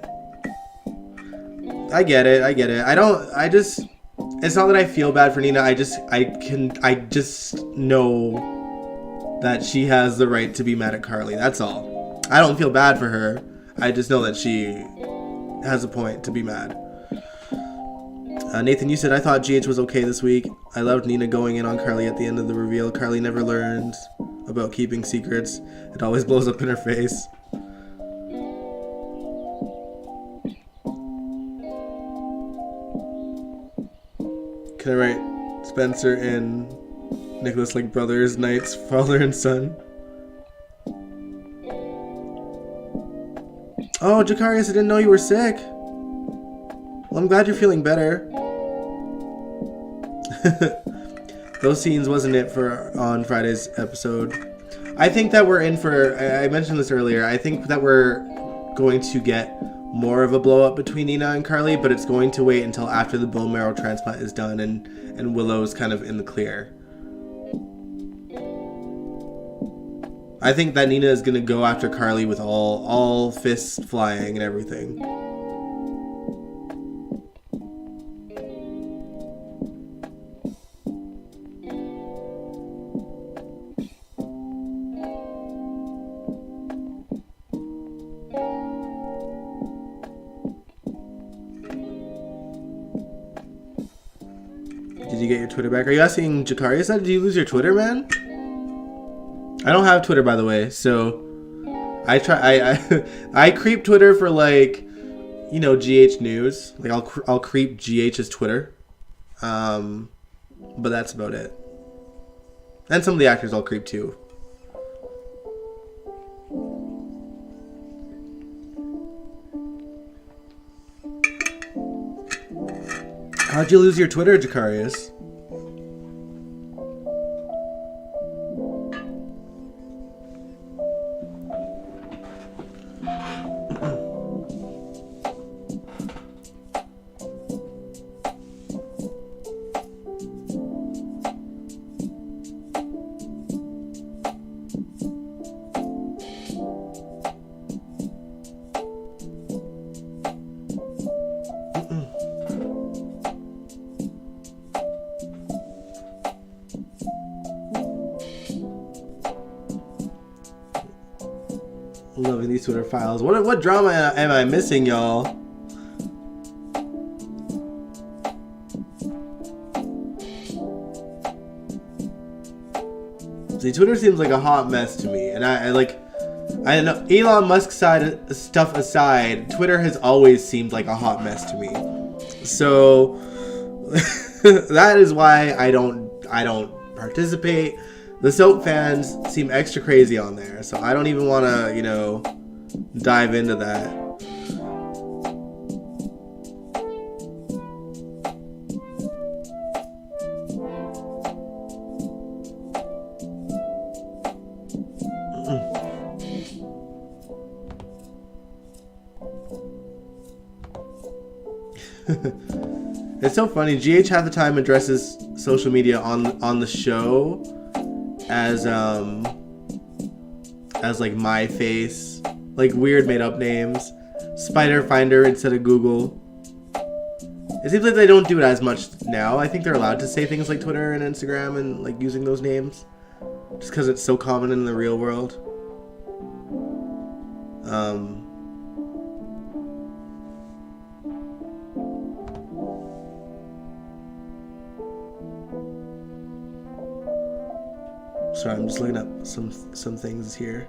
I get it. It's not that I feel bad for Nina. I just know that she has the right to be mad at Carly. That's all. I don't feel bad for her. I just know that she has a point to be mad. Nathan, you said, I thought GH was okay this week. I loved Nina going in on Carly at the end of the reveal. Carly never learns about keeping secrets. It always blows up in her face. Can I write Spencer and Nicholas like brothers, knights, father and son? Oh, Jakarius, I didn't know you were sick. Well, I'm glad you're feeling better. Those scenes wasn't it for on Friday's episode. I think that we're in for, I mentioned this earlier, I think that we're going to get more of a blow up between Nina and Carly, but it's going to wait until after the bone marrow transplant is done and Willow's kind of in the clear. I think that Nina is going to go after Carly with all fists flying and everything. get your Twitter back? Are you asking Jakarius that? Did you lose your Twitter, man? I don't have Twitter, by the way, so I creep Twitter for like, you know, GH news. Like I'll creep GH's Twitter, but that's about it. And some of the actors I'll creep too. How'd you lose your Twitter, Jakarius? Loving these Twitter files. What drama am I missing, y'all? See, Twitter seems like a hot mess to me, and I know Elon Musk side stuff aside, Twitter has always seemed like a hot mess to me. So that is why I don't participate. The soap fans seem extra crazy on there, so I don't even want to, you know, dive into that. It's so funny. GH half the time addresses social media on the show as like My Face, like weird made up names, Spider Finder instead of Google. It seems like they don't do it as much now. I think they're allowed to say things like Twitter and Instagram and like using those names, just because it's so common in the real world. Sorry, I'm just looking up some things here.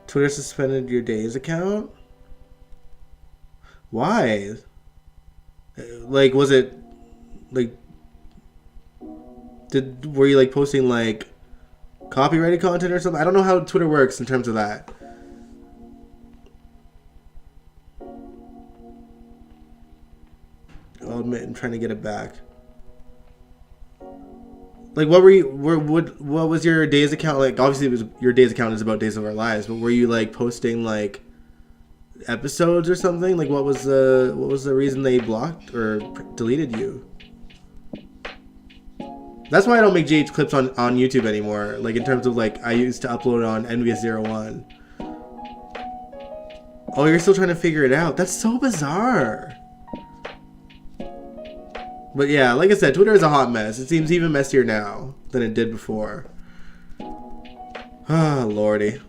Twitter suspended your Days account? Why? Like, was it like were you like posting like copyrighted content or something? I don't know how Twitter works in terms of that. I'll admit I'm trying to get it back. Like, what was your Days account like? Obviously, it was your Days account is about Days of Our Lives, but were you like posting like episodes or something? Like, what was the reason they blocked or deleted you? That's why I don't make GH clips on YouTube anymore. Like, in terms of like, I used to upload on NVS01. Oh, you're still trying to figure it out. That's so bizarre. But yeah, like I said, Twitter is a hot mess. It seems even messier now than it did before. Ah, lordy.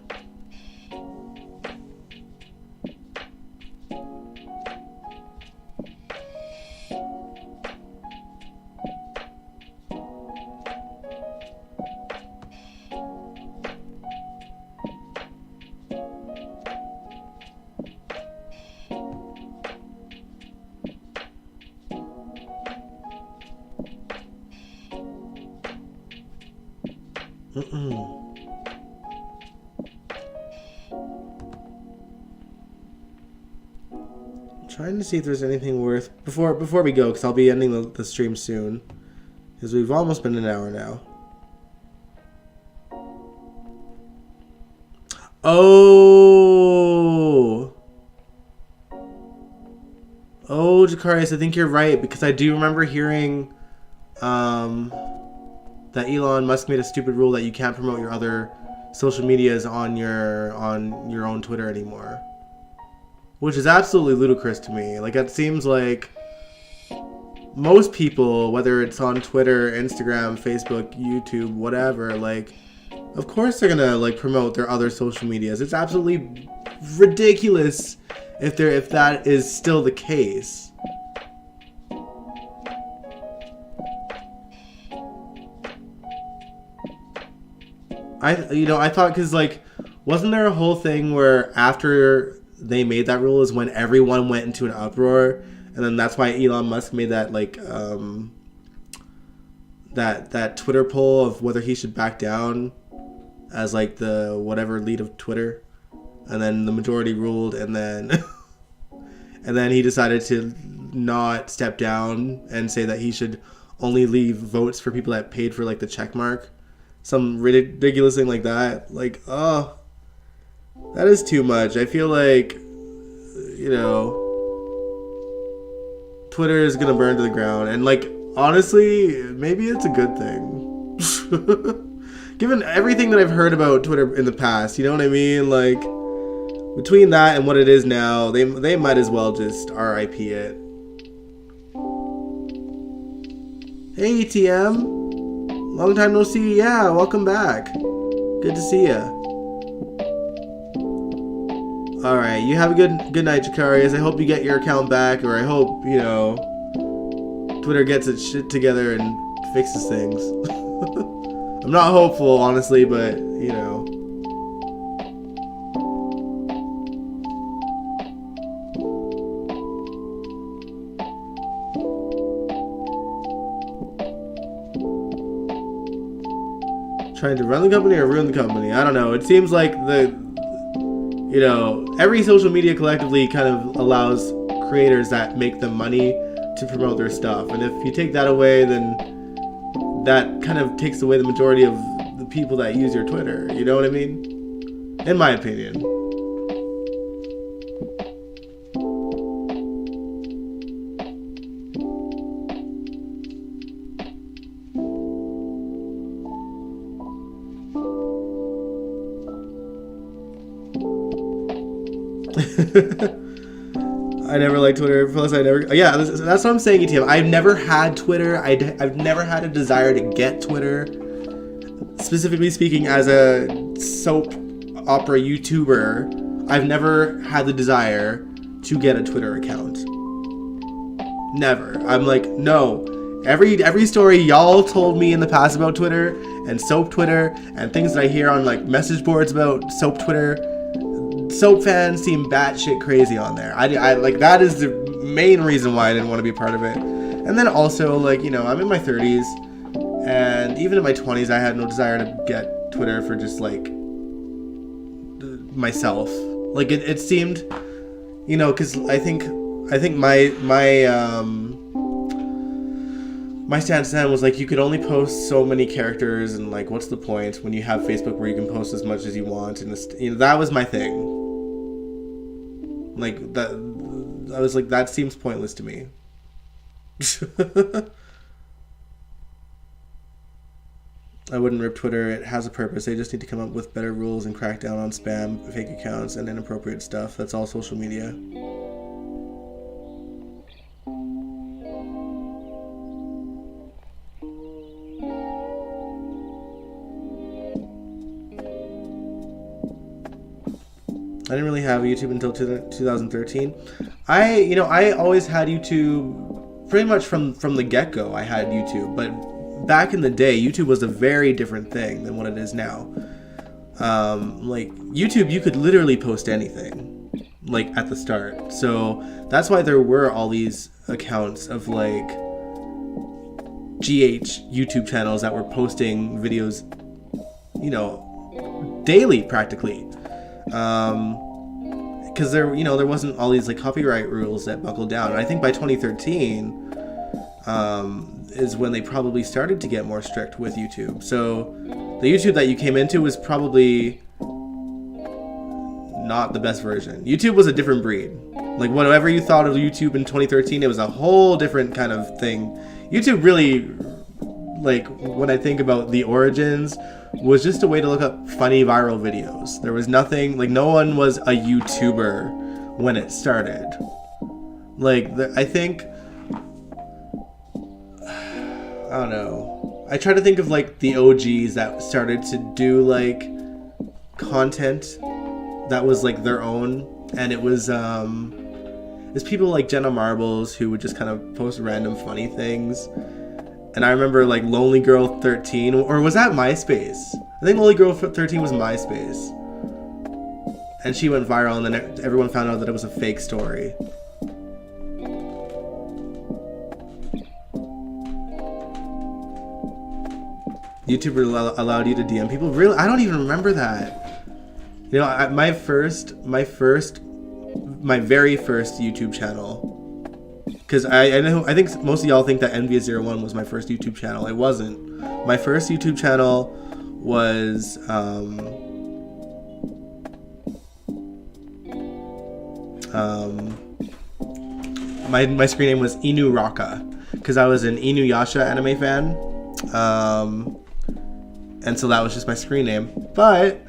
Trying to see if there's anything worth before we go, because I'll be ending the stream soon, because we've almost been an hour now. Oh, Jakarius, I think you're right, because I do remember hearing that Elon Musk made a stupid rule that you can't promote your other social medias on your own Twitter anymore. Which is absolutely ludicrous to me. Like, it seems like most people, whether it's on Twitter, Instagram, Facebook, YouTube, whatever, like, of course they're gonna, like, promote their other social medias. It's absolutely ridiculous if that is still the case. I thought, because like, wasn't there a whole thing where after they made that rule is when everyone went into an uproar, and then that's why Elon Musk made that like that Twitter poll of whether he should back down as like the whatever lead of Twitter, and then the majority ruled, and then and then he decided to not step down and say that he should only leave votes for people that paid for like the check mark. Some ridiculous thing like that. Like, oh, that is too much. I feel like, Twitter is gonna burn to the ground, and like, honestly, maybe it's a good thing. Given everything that I've heard about Twitter in the past, you know what I mean? Like, between that and what it is now, they might as well just RIP it. Hey, ETM. Long time no see. Yeah, welcome back. Good to see ya. Alright, you have a good night, Jakarius. I hope you get your account back, or I hope, Twitter gets its shit together and fixes things. I'm not hopeful, honestly, but, Trying to run the company or ruin the company? I don't know. It seems like every social media collectively kind of allows creators that make them money to promote their stuff. And if you take that away, then that kind of takes away the majority of the people that use your Twitter. You know what I mean? In my opinion. I never liked Twitter. Plus, that's what I'm saying, ETM. I've never had Twitter. I've never had a desire to get Twitter. Specifically speaking, as a soap opera YouTuber, I've never had the desire to get a Twitter account. Never. I'm like, no. Every story y'all told me in the past about Twitter and soap Twitter and things that I hear on like message boards about soap Twitter, soap fans seem batshit crazy on there. I like, that is the main reason why I didn't want to be part of it. And then also, like, I'm in my 30s, and even in my 20s, I had no desire to get Twitter for just like myself. Like, it seemed, because I think my stance then was like, you could only post so many characters, and like, what's the point when you have Facebook where you can post as much as you want? And that was my thing. Like, that, I was like, that seems pointless to me. I wouldn't rip Twitter. It has a purpose. They just need to come up with better rules and crack down on spam, fake accounts, and inappropriate stuff. That's all social media. I didn't really have YouTube until 2013. I always had YouTube pretty much from the get-go. I had YouTube, but back in the day, YouTube was a very different thing than what it is now. Like, YouTube, you could literally post anything, like, at the start. So that's why there were all these accounts of like GH YouTube channels that were posting videos, daily practically. Because there wasn't all these like copyright rules that buckled down. And I think by 2013 is when they probably started to get more strict with YouTube. So the YouTube that you came into was probably not the best version. YouTube was a different breed. Like, whatever you thought of YouTube in 2013, it was a whole different kind of thing. YouTube really, like, when I think about the origins, was just a way to look up funny viral videos. There was nothing, like, no one was a YouTuber when it started. Like, I think, I don't know. I try to think of, like, the OGs that started to do, like, content that was, like, their own and it was it's people like Jenna Marbles who would just kind of post random funny things. And I remember like Lonely Girl 13, or was that MySpace? I think Lonely Girl 13 was MySpace. And she went viral, and then everyone found out that it was a fake story. YouTuber allowed you to DM people? Really? I don't even remember that. You know, my very first YouTube channel. Because I think most of y'all think that Envious01 was my first YouTube channel. It wasn't. My first YouTube channel was my screen name was Inu Raka, because I was an Inuyasha anime fan. And so that was just my screen name. But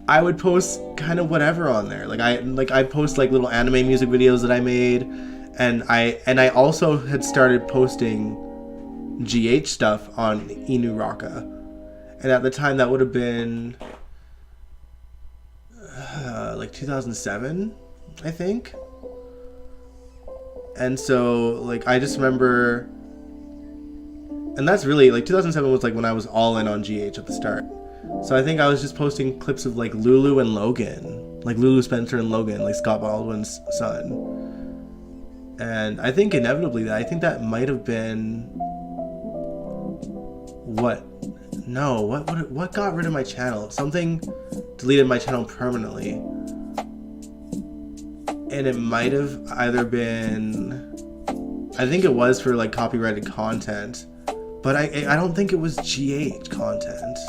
I would post kind of whatever on there. I'd post like little anime music videos that I made. And I also had started posting GH stuff on Inu Raka. And at the time that would have been like 2007, I think. And so like I just remember, and that's really like 2007 was like when I was all in on GH at the start. So I think I was just posting clips of like Lulu and Logan, like Lulu Spencer and Logan, like Scott Baldwin's son. And I think inevitably that might have been what got rid of my channel. Something deleted my channel permanently. And it might have either been, I think it was for like copyrighted content, but I don't think it was GH content.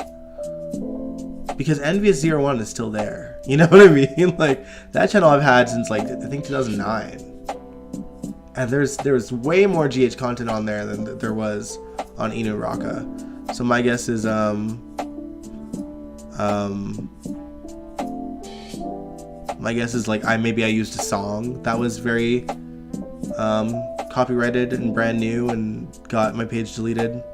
Because Envious01 is still there. You know what I mean? Like that channel I've had since like I think 2009. And there's way more GH content on there than there was on Inu Raka. So my guess is like I used a song that was very copyrighted and brand new and got my page deleted.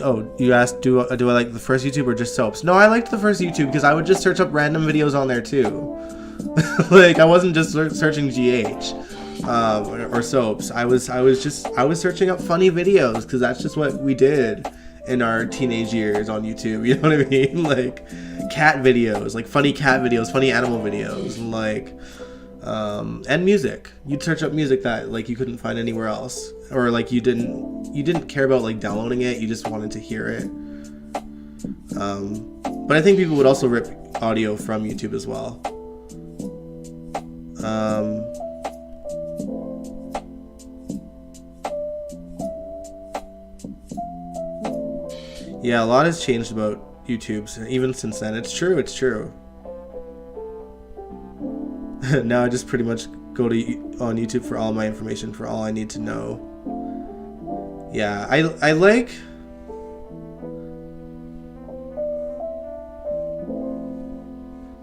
Oh, you asked, do I like the first YouTube or just soaps? No, I liked the first YouTube because I would just search up random videos on there too. Like I wasn't just searching GH or soaps. I was searching up funny videos because that's just what we did in our teenage years on YouTube. You know what I mean? Like cat videos, like funny cat videos, funny animal videos, like and music. You'd search up music that like you couldn't find anywhere else, or like you didn't care about like downloading it, you just wanted to hear it. But I think people would also rip audio from YouTube as well. Yeah, a lot has changed about YouTube even since then. It's true. Now I just pretty much go on YouTube for all my information, for all I need to know. Yeah, I like...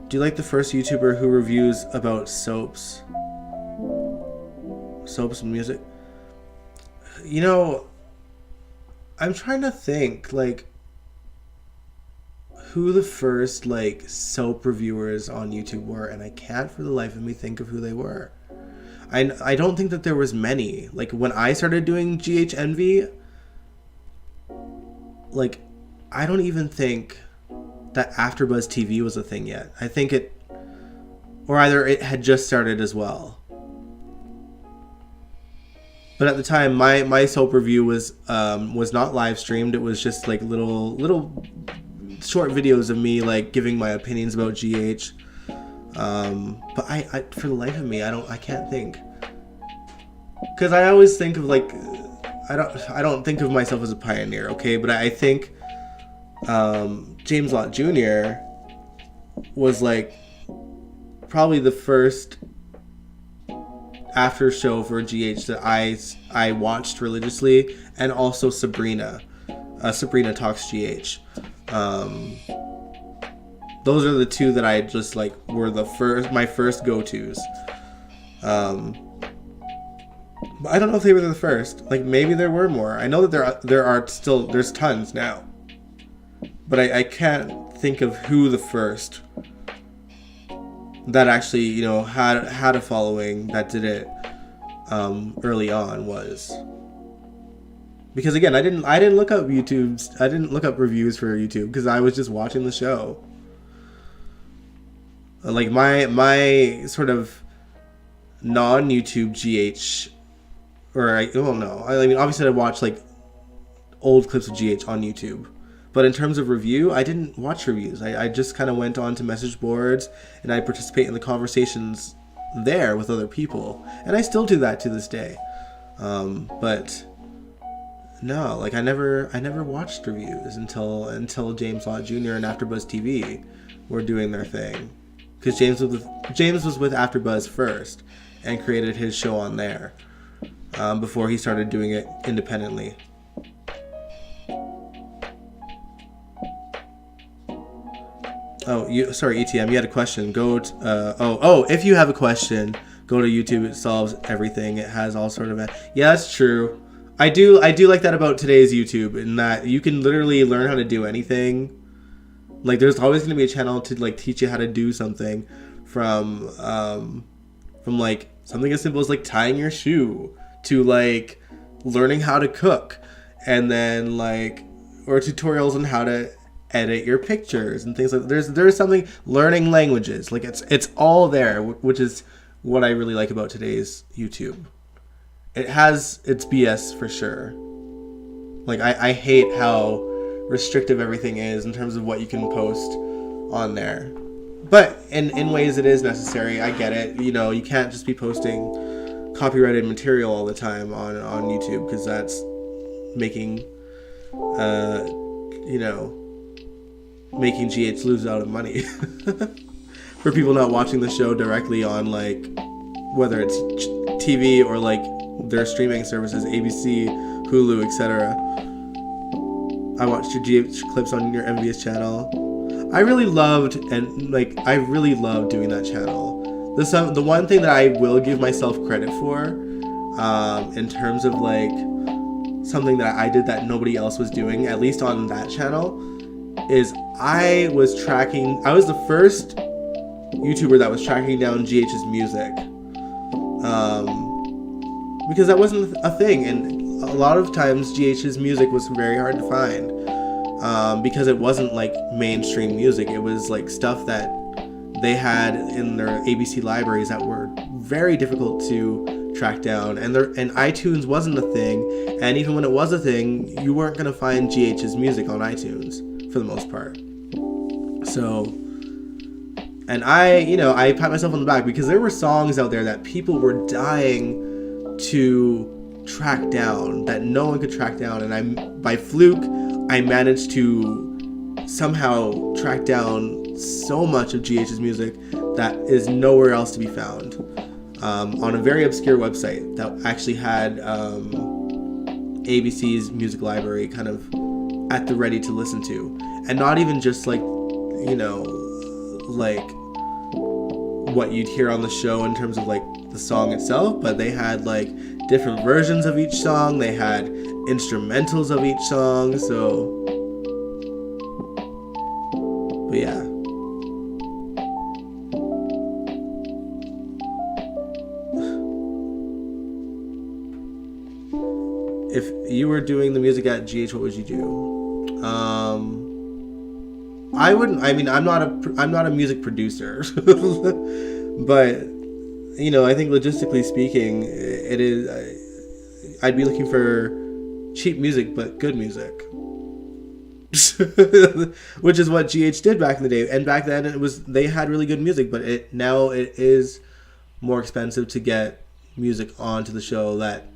Do you like the first YouTuber who reviews about soaps? Soaps and music? You know, I'm trying to think, like, who the first, like, soap reviewers on YouTube were, and I can't for the life of me think of who they were. I don't think that there was many. Like, when I started doing GH Envy, like, I don't even think that AfterBuzz TV was a thing yet. I think it, or either it had just started as well. But at the time, my soap review was not live streamed. It was just like little short videos of me like giving my opinions about GH. But I for the life of me, I can't think. Because I always think of like, I don't think of myself as a pioneer, okay? But I think James Lott Jr. was like probably the first after show for GH that I watched religiously, and also Sabrina Talks GH. Those are the two that I just like were my first go-tos. But I don't know if they were the first. Like maybe there were more. I know that there's tons now. but I can't think of who the first that actually, you know, had a following that did it early on was. Because again, I didn't look up I didn't look up reviews for YouTube because I was just watching the show. Like my sort of non-YouTube GH, or I don't know. I mean, obviously I watch like old clips of GH on YouTube. But in terms of review, I didn't watch reviews. I just kind of went on to message boards and I participate in the conversations there with other people. And I still do that to this day. But no, like I never watched reviews until James Lott Jr. and AfterBuzz TV were doing their thing. Because James was with AfterBuzz first and created his show on there before he started doing it independently. Oh, sorry, ETM, you had a question. Go to, if you have a question, go to YouTube. It solves everything. It has all sort of yeah, that's true. I do like that about today's YouTube, in that you can literally learn how to do anything. Like, there's always going to be a channel to like teach you how to do something, from like something as simple as like tying your shoe to like learning how to cook, and then like, or tutorials on how to edit your pictures and things like that. There's something, learning languages, like it's all there, which is what I really like about today's YouTube. It has its BS for sure. Like I hate how restrictive everything is in terms of what you can post on there, but in ways it is necessary. I get it. You know, you can't just be posting copyrighted material all the time on YouTube, because that's making making GH lose out of money for people not watching the show directly on, like, whether it's TV or like their streaming services, ABC, Hulu, etc. I watched your GH clips on your MVS channel. I really loved doing that channel. The one thing that I will give myself credit for, in terms of like something that I did that nobody else was doing, at least on that channel, is I was the first YouTuber that was tracking down GH's music, because that wasn't a thing, and a lot of times GH's music was very hard to find, because it wasn't like mainstream music. It was like stuff that they had in their ABC libraries that were very difficult to track down, and iTunes wasn't a thing, and even when it was a thing, you weren't going to find GH's music on iTunes for the most part. So, and I pat myself on the back, because there were songs out there that people were dying to track down, that no one could track down, and by fluke I managed to somehow track down so much of GH's music that is nowhere else to be found, on a very obscure website that actually had ABC's music library kind of at the ready to listen to, and not even just like, like what you'd hear on the show in terms of like the song itself, but they had like different versions of each song. They had instrumentals of each song. So, but yeah. If you were doing the music at GH, what would you do? I'm not a music producer, but I think logistically speaking, it is. I'd be looking for cheap music, but good music, which is what GH did back in the day. And back then, they had really good music, but now it is more expensive to get music onto the show that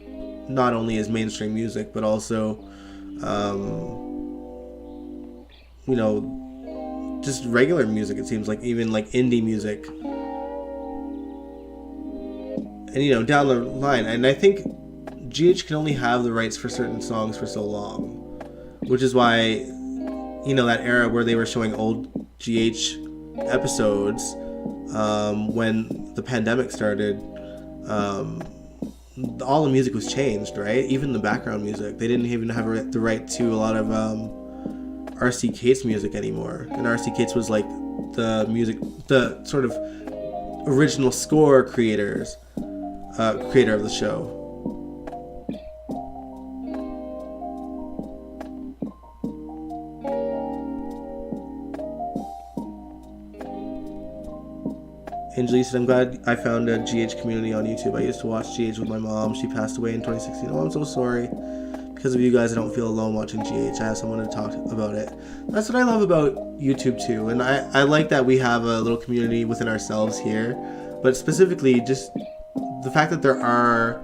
not only is mainstream music, but also, just regular music. It seems like even like indie music, and down the line. And I think GH can only have the rights for certain songs for so long, which is why, that era where they were showing old GH episodes, when the pandemic started, all the music was changed, right? Even the background music. They didn't even have the right to a lot of R.C. Cates music anymore. And R.C. Cates was like the music, the sort of original score creator of the show. Angela said, I'm glad I found a GH community on YouTube. I used to watch GH with my mom. She passed away in 2016. Oh, I'm so sorry. Because of you guys, I don't feel alone watching GH. I have someone to talk about it. That's what I love about YouTube too. And I like that we have a little community within ourselves here. But specifically, just the fact that there are,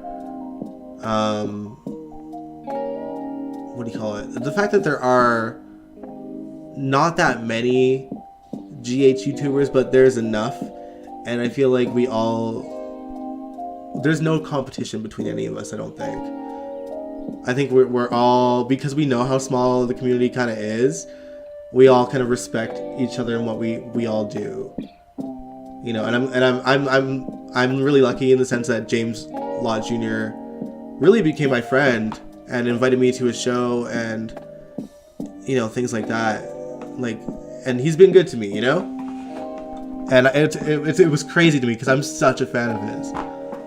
what do you call it? The fact that there are not that many GH YouTubers, but there's enough. And I feel like there's no competition between any of us, I don't think. I think we're all, because we know how small the community kind of is, we all kind of respect each other and what we all do. You know, and I'm really lucky in the sense that James Law Jr. really became my friend and invited me to his show and, you know, things like that. Like, and he's been good to me, you know? And it was crazy to me because I'm such a fan of his.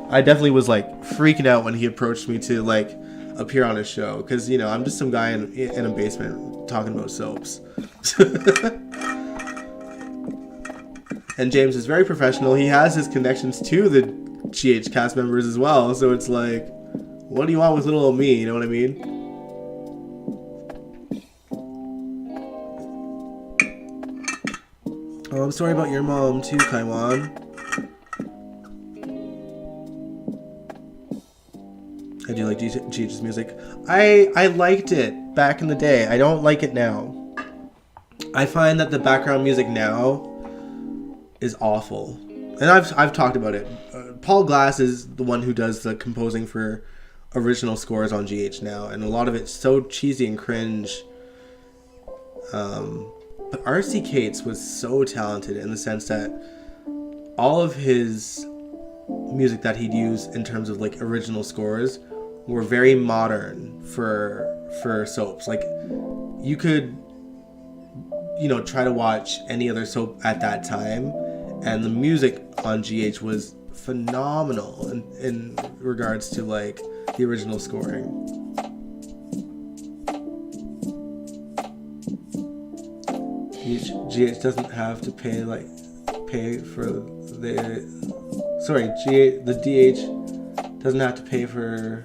I definitely was like freaking out when he approached me to like appear on his show because, you know, I'm just some guy in a basement talking about soaps. And James is very professional. He has his connections to the GH cast members as well. So it's like, what do you want with little old me? You know what I mean? Oh, I'm sorry about your mom too, Kaiwan. I do like GH's music. I liked it back in the day. I don't like it now. I find that the background music now is awful. And I've talked about it. Paul Glass is the one who does the composing for original scores on GH now. And a lot of it's so cheesy and cringe. But R.C. Cates was so talented in the sense that all of his music that he'd use in terms of like original scores were very modern for soaps. Like you could, you know, try to watch any other soap at that time and the music on GH was phenomenal in regards to like the original scoring. GH doesn't have to pay for the DH doesn't have to pay for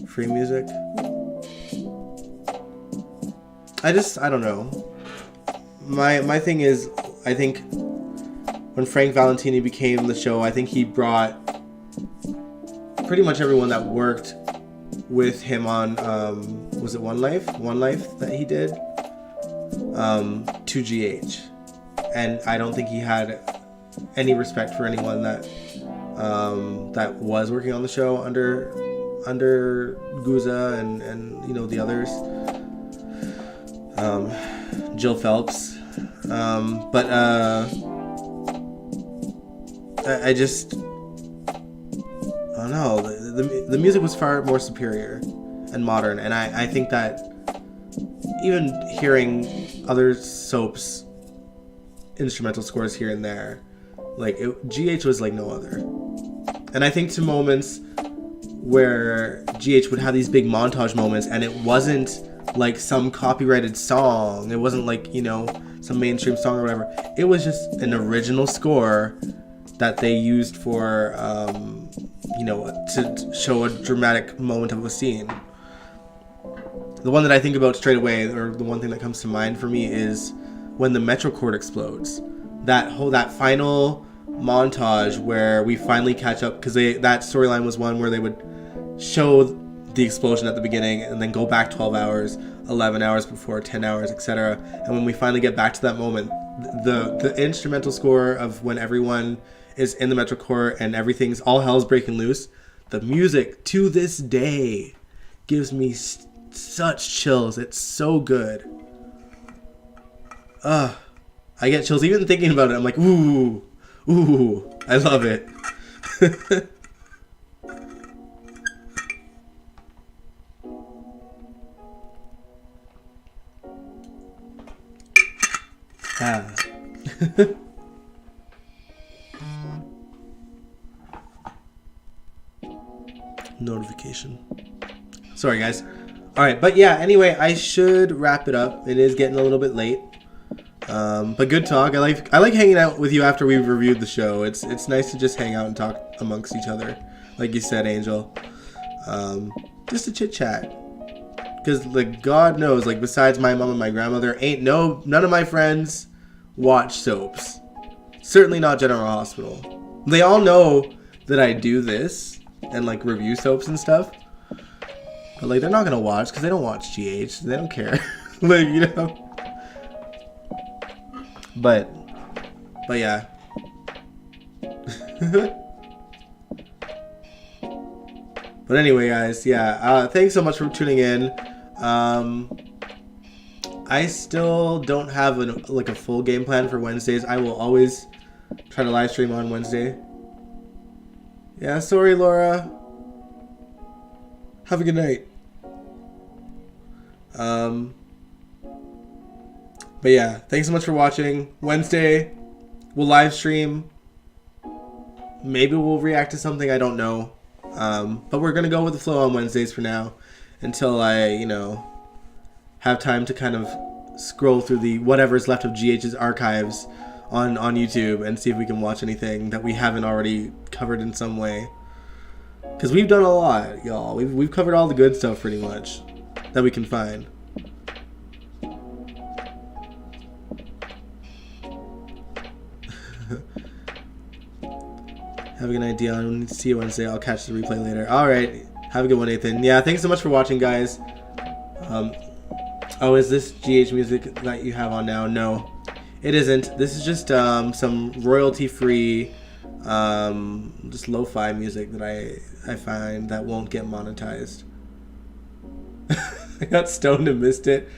free music. I don't know. My thing is, I think when Frank Valentini became the show, I think he brought pretty much everyone that worked with him on was it One Life that he did to GH, and I don't think he had any respect for anyone that was working on the show under Guza and you know the others, Jill Phelps, but I just I don't know, the music was far more superior and modern, and I think that even hearing other soaps instrumental scores here and there, like GH was like no other. And I think to moments where GH would have these big montage moments and it wasn't like some copyrighted song, it wasn't like, you know, some mainstream song or whatever, it was just an original score that they used for you know, to show a dramatic moment of a scene. The one that I think about straight away, or the one thing that comes to mind for me, is when the Metrocord explodes. That final montage where we finally catch up, because that storyline was one where they would show the explosion at the beginning and then go back 12 hours, 11 hours before, 10 hours, etc. And when we finally get back to that moment, the instrumental score of when everyone is in the Metrocord and everything's all hell's breaking loose, the music to this day gives me such chills. It's so good. I get chills even thinking about it. I'm like, ooh, I love it. Ah. Notification. Sorry, guys. All right, but yeah. Anyway, I should wrap it up. It is getting a little bit late. But good talk. I like hanging out with you after we've reviewed the show. It's nice to just hang out and talk amongst each other, like you said, Angel. Just to chit chat. Because like God knows, like besides my mom and my grandmother, none of my friends watch soaps. Certainly not General Hospital. They all know that I do this and like review soaps and stuff. But like they're not gonna watch because they don't watch GH. They don't care. Like, you know. But yeah. But anyway, guys, yeah. Thanks so much for tuning in. I still don't have a full game plan for Wednesdays. I will always try to live stream on Wednesday. Yeah, sorry, Laura. Have a good night. But yeah, thanks so much for watching. Wednesday, we'll live stream. Maybe we'll react to something, I don't know. But we're gonna go with the flow on Wednesdays for now, until I, have time to kind of scroll through the whatever's left of GH's archives on YouTube and see if we can watch anything that we haven't already covered in some way. Because we've done a lot, y'all. We've covered all the good stuff pretty much that we can find. Have a good night, Dion. See you Wednesday. I'll catch the replay later. Alright. Have a good one, Nathan. Yeah, thanks so much for watching, guys. Oh, is this GH music that you have on now? No, it isn't. This is just some royalty-free, just lo-fi music that I find that won't get monetized. I got stoned and missed it.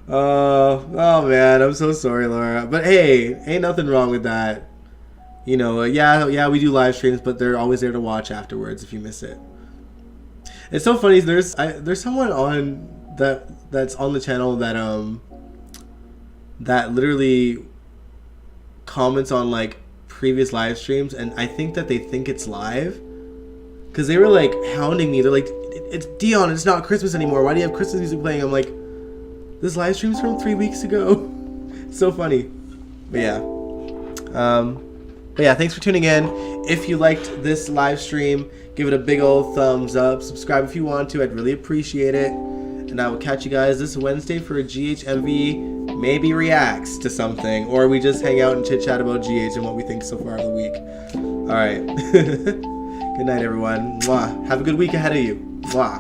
Oh man, I'm so sorry, Laura. But hey, ain't nothing wrong with that. Yeah, we do live streams, but they're always there to watch afterwards if you miss it. It's so funny. There's someone on that's on the channel that literally comments on like previous live streams, and I think that they think it's live because they were like hounding me. They're like, "It's Dion. It's not Christmas anymore. Why do you have Christmas music playing?" I'm like, "This live stream's from 3 weeks ago." It's so funny. But yeah, thanks for tuning in. If you liked this live stream, give it a big old thumbs up. Subscribe if you want to. I'd really appreciate it. And I will catch you guys this Wednesday for a GHMV maybe reacts to something. Or we just hang out and chit chat about GH and what we think so far of the week. Alright. Good night, everyone. Mwah. Have a good week ahead of you. Mwah.